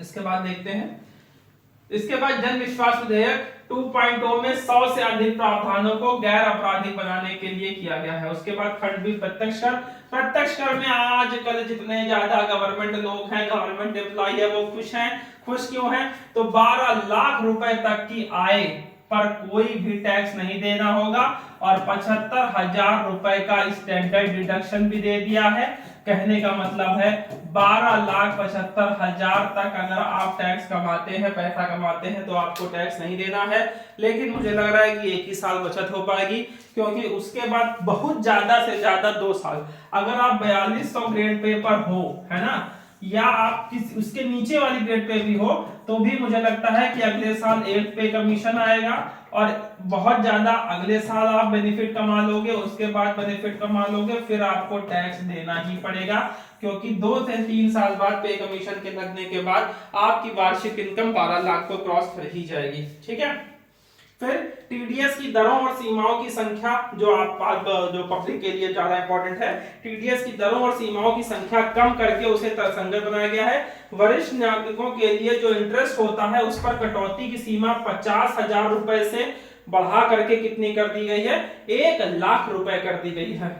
इसके बाद देखते हैं, इसके बाद जन विश्वास विधेयक 2.0 में 100 से अधिक प्रावधानों को गैर आपराधिक बनाने के लिए किया गया है। उसके बाद खंड प्रत्यक्ष कर में आजकल जितने ज्यादा गवर्नमेंट लोग हैं, गवर्नमेंट एम्प्लॉय है, वो खुश हैं। खुश क्यों हैं, तो 12 लाख रुपए तक की आय पर कोई भी टैक्स नहीं देना होगा, और 75,000 रुपए का स्टैंडर्ड डिडक्शन भी दे दिया है। कहने का मतलब है 12,75,000 तक अगर आप टैक्स कमाते हैं, पैसा कमाते हैं, तो आपको टैक्स नहीं देना है। लेकिन मुझे लग रहा है कि 1 ही साल बचत हो पाएगी, क्योंकि उसके बाद बहुत ज्यादा से ज्यादा 2 साल, अगर आप 4200 ग्रेड पेपर हो, है ना, या आप किसी उसके नीचे वाली ग्रेड पे भी हो तो भी मुझे लगता है कि अगले साल एक पे कमीशन आएगा, और बहुत ज्यादा अगले साल आप बेनिफिट कमा लोगे, उसके बाद बेनिफिट कमा लोगे, फिर आपको टैक्स देना ही पड़ेगा, क्योंकि 2 से 3 साल बाद पे कमीशन के लगने के बाद आपकी वार्षिक इनकम 12 लाख को क्रॉस कर ही जाएगी। ठीक है। फिर टीडीएस की दरों और सीमाओं की संख्या, जो जो पब्लिक के लिए ज्यादा इंपॉर्टेंट है, टीडीएस की दरों और सीमाओं की संख्या कम करके उसे तर्कसंगत बनाया गया है। वरिष्ठ नागरिकों के लिए जो इंटरेस्ट होता है उस पर कटौती की सीमा 50,000 रुपए से बढ़ा करके कितनी कर दी गई है, 1 लाख रुपए कर दी गई है।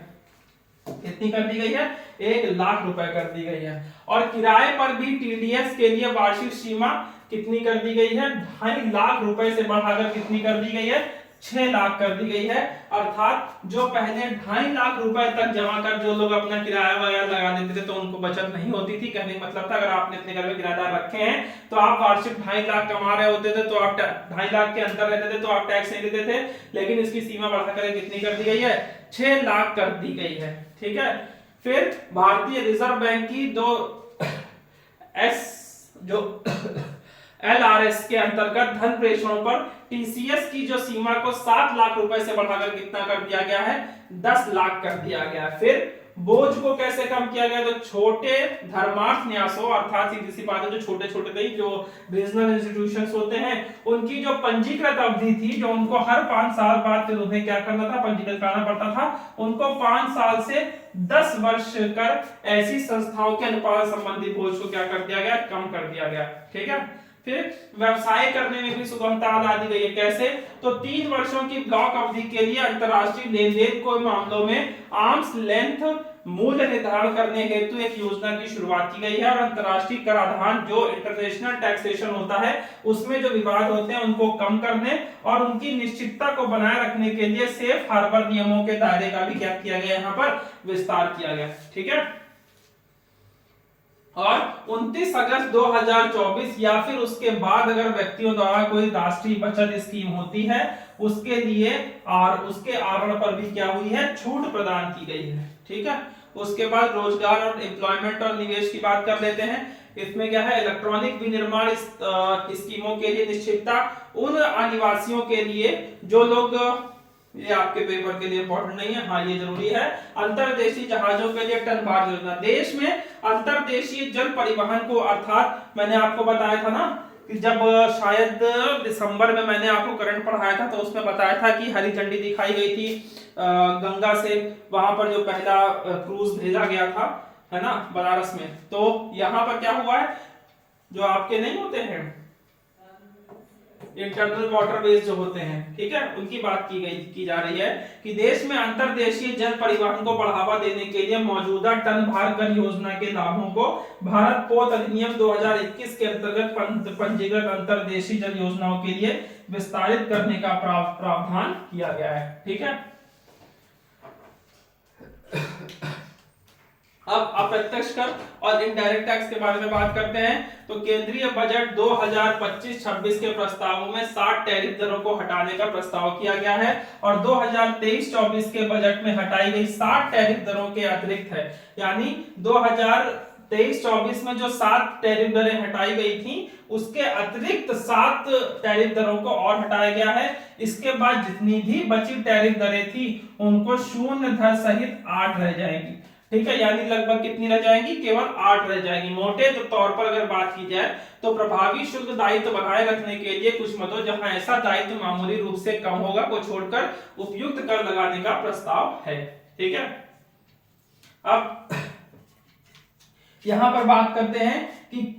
कितनी कर दी गई है, 1 लाख रुपए कर दी गई है। और किराए पर भी टीडीएस के लिए वार्षिक सीमा कितनी कर दी गई है, 2.5 लाख रुपए से बढ़ाकर कितनी कर दी गई है, 6 लाख कर दी गई है। अर्थात जो पहले 2.5 लाख रुपए तक जमा कर जो लोग अपना किराया वगैरह लगा देते थे तो उनको बचत नहीं होती थी। कहने का मतलब था अगर आपने अपने घर में किराएदार रखे हैं तो आप वार्षिक 2.5 लाख कमा रहे होते थे तो आप 2.5 लाख के अंदर रहते थे तो आप टैक्स नहीं देते थे, लेकिन इसकी सीमा बढ़ाकर कितनी कर दी गई है, 6 लाख कर दी गई है। ठीक है। फिर भारतीय रिजर्व बैंक की जो LRS के अंतर्गत धन प्रेषणों पर टीसीएस की जो सीमा को 7 लाख रुपए से बढ़ाकर कितना कर दिया गया है, 10 लाख कर दिया गया है। फिर बोझ को कैसे कम किया गया, तो छोटे धर्मार्थ न्यासों, अर्थात सीधी सी बात है जो छोटे छोटे नहीं जो रीजनल इंस्टीट्यूशंस होते हैं उनकी जो पंजीकृत अवधि थी, जो उनको हर 5 साल बाद फिर उन्हें क्या करना था, पंजीकृत कराना पड़ता था, उनको 5 साल से 10 वर्ष कर ऐसी संस्थाओं के अनुपालन संबंधी बोझ को क्या कर दिया गया, कम कर दिया गया। ठीक है। फिर व्यवसाय करने में भी सुगमता ला दी गई है। कैसे, तो 3 वर्षों की ब्लॉक अवधि के लिए अंतरराष्ट्रीय लेन देन के मामलों में आर्म्स लेंथ मूल्य निर्धारण करने हेतु एक योजना की शुरुआत की गई है, और अंतरराष्ट्रीय कराधान जो इंटरनेशनल टैक्सेशन होता है उसमें जो विवाद होते हैं उनको कम करने और उनकी निश्चितता को बनाए रखने के लिए सेफ हार्बर नियमों के दायरे का भी क्या किया गया, यहाँ पर विस्तार किया गया। ठीक है। और 29 अगस्त 2024 या फिर उसके बाद अगर व्यक्तियों द्वारा कोई राष्ट्रीय बचत स्कीम होती है उसके लिए और उसके आवरण पर भी क्या हुई है, छूट प्रदान की गई है। ठीक है। उसके बाद रोजगार और एम्प्लॉयमेंट और निवेश की बात कर लेते हैं। इसमें क्या है, इलेक्ट्रॉनिक विनिर्माण स्कीमों के लिए निश्चितता उन अनिवासियों के लिए जो लोग, ये आपके पेपर के लिए इंपॉर्टेंट नहीं है, हाँ ये जरूरी है, अंतरदेशीय जहाजों के लिए टन भार योजना। देश में अंतरदेशीय जल परिवहन को, अर्थात मैंने आपको बताया था ना कि जब शायद दिसंबर में मैंने आपको करंट पढ़ाया था तो उसमें बताया था कि हरी झंडी दिखाई गई थी गंगा से, वहां पर जो पहला क्रूज भेजा गया था, है ना, बनारस में। तो यहाँ पर क्या हुआ है, जो आपके नहीं होते हैं इंटरनल वाटरवेज जो होते हैं, ठीक है, उनकी बात की जा रही है कि देश में अंतरदेशीय जल परिवहन को बढ़ावा देने के लिए मौजूदा टन भार कर योजना के लाभों को भारत पोत अधिनियम 2021 के अंतर्गत पंजीकृत अंतरदेशीय जल योजनाओं के लिए विस्तारित करने का प्रावधान किया गया है। ठीक है। अब अप्रत्यक्ष कर और इनडायरेक्ट टैक्स के बारे में बात करते हैं। तो केंद्रीय बजट 2025-26 के प्रस्तावों में 60 टैरिफ दरों को हटाने का प्रस्ताव किया गया है, और 2023-24 के बजट में हटाई गई 60 टैरिफ दरों के अतिरिक्त है, यानी 2023-24 में जो 7 टैरिफ दरें हटाई गई थी उसके अतिरिक्त 7 टैरिफ दरों को और हटाया गया है। इसके बाद जितनी भी बची टैरिफ दरें थी उनको शून्य दर सहित 8 रह जाएंगी। ठीक है, यानी लगभग कितनी रह जाएंगी, केवल 8 रह जाएंगी। मोटे तौर पर अगर बात की जाए तो प्रभावी शुल्क दायित्व बनाए रखने के लिए कुछ मदों जहां ऐसा दायित्व मामूली रूप से कम होगा को छोड़कर उपयुक्त कर लगाने का प्रस्ताव है। ठीक है। अब यहां पर बात करते हैं कि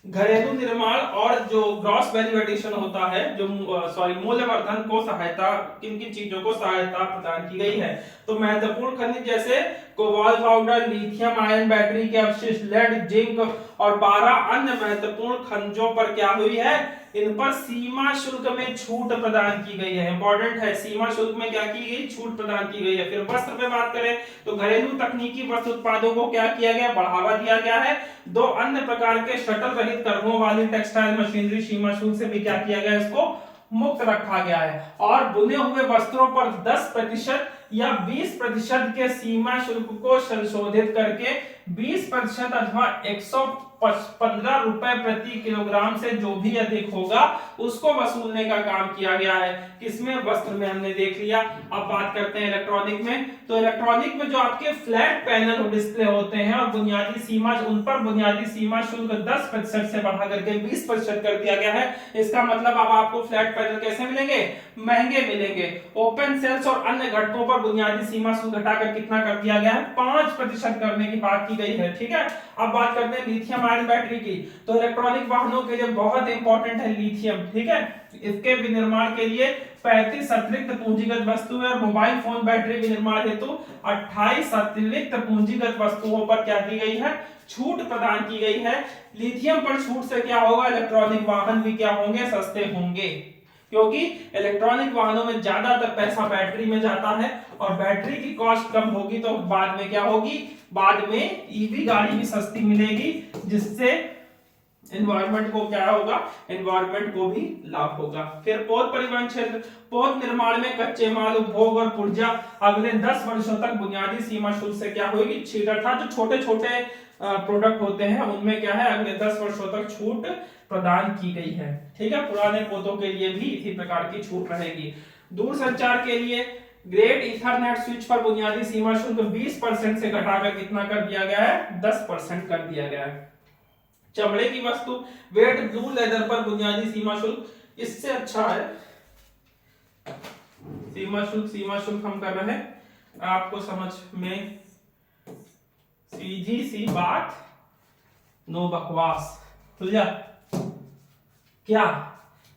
घरेलू निर्माण और जो ग्रॉस वैल्यू एडिशन होता है, जो मूल्यवर्धन को सहायता, किन किन चीजों को सहायता प्रदान की गई है। तो महत्वपूर्ण खनिज जैसे cobalt powder, lithium ion battery के अवशिष्ट, लेड, जिंक और 12 अन्य महत्वपूर्ण खनिजों पर क्या हुई है, इन पर सीमा शुल्क में छूट प्रदान की गई है। इंपॉर्टेंट है, सीमा शुल्क में क्या की गई, छूट प्रदान की गई है। फिर वस्त्र पे बात करें तो घरेलू तकनीकी वस्त्र उत्पादों को क्या किया गया, बढ़ावा दिया गया है। 2 अन्य प्रकार के शटल रहित करघों वाली टेक्सटाइल मशीनरी सीमा शुल्क से भी क्या किया गया, इसको मुक्त रखा गया है। और बुने हुए वस्त्रों पर 10% या 20% के सीमा शुल्क को संशोधित करके 20% अथवा 115 रुपए प्रति किलोग्राम से जो भी अधिक होगा उसको वसूलने का काम किया गया है। किसमें? वस्त्र में हमने देख लिया। अब बात करते हैं इलेक्ट्रॉनिक में। तो इलेक्ट्रॉनिक में जो आपके फ्लैट पैनल और डिस्प्ले होते हैं और बुनियादी सीमा, उन पर बुनियादी सीमा शुल्क 10% से बढ़ा करके 20% कर दिया गया है। इसका मतलब अब आपको फ्लैट पैनल कैसे मिलेंगे? महंगे मिलेंगे। ओपन सेल्स और अन्य घटकों पर बुनियादी सीमा शुल्क घटाकर कितना कर दिया गया है? 5% करने की बात की गई है। ठीक है, अब बात करते हैं लिथियम आयन बैटरी की। तो इलेक्ट्रॉनिक वाहनों के लिए बहुत इंपॉर्टेंट है लिथियम। ठीक है, इसके विनिर्माण के लिए 35 अतिरिक्त पूंजीगत वस्तुएं और मोबाइल फोन बैटरी विनिर्माण हेतु 28 अतिरिक्त पूंजीगत वस्तुओं पर क्या की गई है? छूट प्रदान की गई है। लिथियम पर छूट से क्या होगा? इलेक्ट्रॉनिक वाहन भी क्या होंगे? सस्ते होंगे, क्योंकि इलेक्ट्रॉनिक वाहनों में ज्यादातर पैसा बैटरी में जाता है और बैटरी की कॉस्ट कम होगी तो बाद में क्या होगी? बाद में ईवी गाड़ी भी सस्ती मिलेगी, जिससे एनवायरनमेंट को क्या होगा? एनवायरनमेंट को भी लाभ होगा। फिर पौध परिवहन क्षेत्र, पौध निर्माण में कच्चे माल, उपभोग और ऊर्जा अगले 10 वर्षों तक बुनियादी सीमा शुल्क से क्या होगी? छूट। अर्थात जो छोटे छोटे प्रोडक्ट होते हैं उनमें क्या है? अगले 10 वर्षों तक छूट प्रदान की गई है। ठीक है, पुराने पौधों के लिए भी इसी प्रकार की छूट रहेगी। दूरसंचार के लिए ग्रेट ईथरनेट स्विच पर बुनियादी सीमा शुल्क 20% से घटाकर कितना कर दिया गया है? 10% कर दिया गया है। चमड़े की वस्तु वेट ब्लू लेदर पर बुनियादी सीमा शुल्क इससे अच्छा है। सीमा शुल्क हम कर रहे हैं, आपको समझ में सीधी सी बात, नो बकवास। तुझा क्या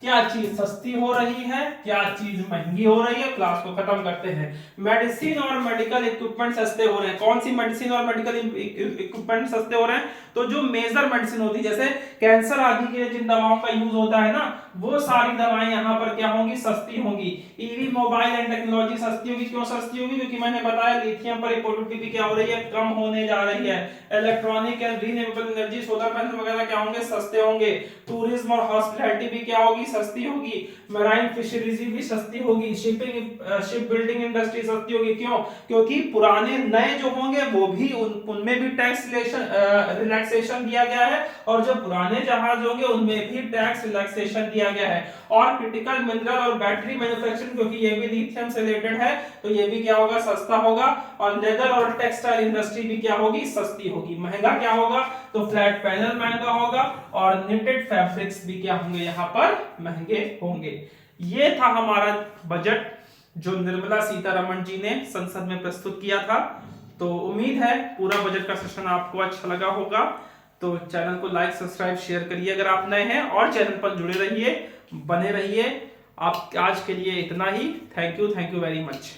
क्या चीज सस्ती हो रही है, क्या चीज महंगी हो रही है, क्लास को खत्म करते हैं। मेडिसिन और मेडिकल इक्विपमेंट सस्ते हो रहे हैं। कौन सी मेडिसिन और मेडिकल इक्विपमेंट सस्ते हो रहे हैं? तो जो मेजर मेडिसिन होती है, जैसे कैंसर आदि के जिन दवाओं का यूज होता है ना, वो सारी दवाएं यहाँ पर क्या होंगी? सस्ती होंगी। ईवी मोबाइल एंड टेक्नोलॉजी सस्ती होगी। क्यों सस्ती होगी? क्योंकि मैंने बताया लिथियम पर प्रोडक्टिविटी क्या हो रही है? कम होने जा रही है। Electronic and renewable energy, solar panel वगैरह क्या होंगे? सस्ते होंगे। टूरिज्म और हॉस्पिटैलिटी भी क्या होगी? सस्ती होगी। मैराइन फिशरीज भी सस्ती होगी। शिप बिल्डिंग इंडस्ट्री सस्ती होगी। क्यों? क्योंकि पुराने नए जो होंगे वो भी उनमें भी टैक्स रिलैक्सेशन दिया गया है, और जो पुराने जहाज होंगे उनमें भी टैक्स रिलैक्सेशन दिया गया है। और क्रिटिकल मिनरल और बैटरी मैन्युफैक्चरिंग, क्योंकि ये भी लिथियम से रिलेटेड है, तो ये भी क्या होगा? सस्ता होगा। और लेदर और टेक्सटाइल इंडस्ट्री भी क्या होगी? सस्ती होगी। महंगा क्या होगा? तो फ्लैट पैनल महंगा होगा और निटेड फैब्रिक्स भी क्या होंगे? यहाँ पर महंगे होंगे। ये था हमारा बजट जो निर्मला सीतारमण जी ने संसद में प्रस्तुत किया था। तो उम्मीद है पूरा बजट का सेशन आपको अच्छा लगा होगा। तो चैनल को लाइक, सब्सक्राइब, शेयर करिए अगर आप नए हैं, और चैनल पर जुड़े रहिए, बने रहिए। आप आज के लिए इतना ही। Thank you very much.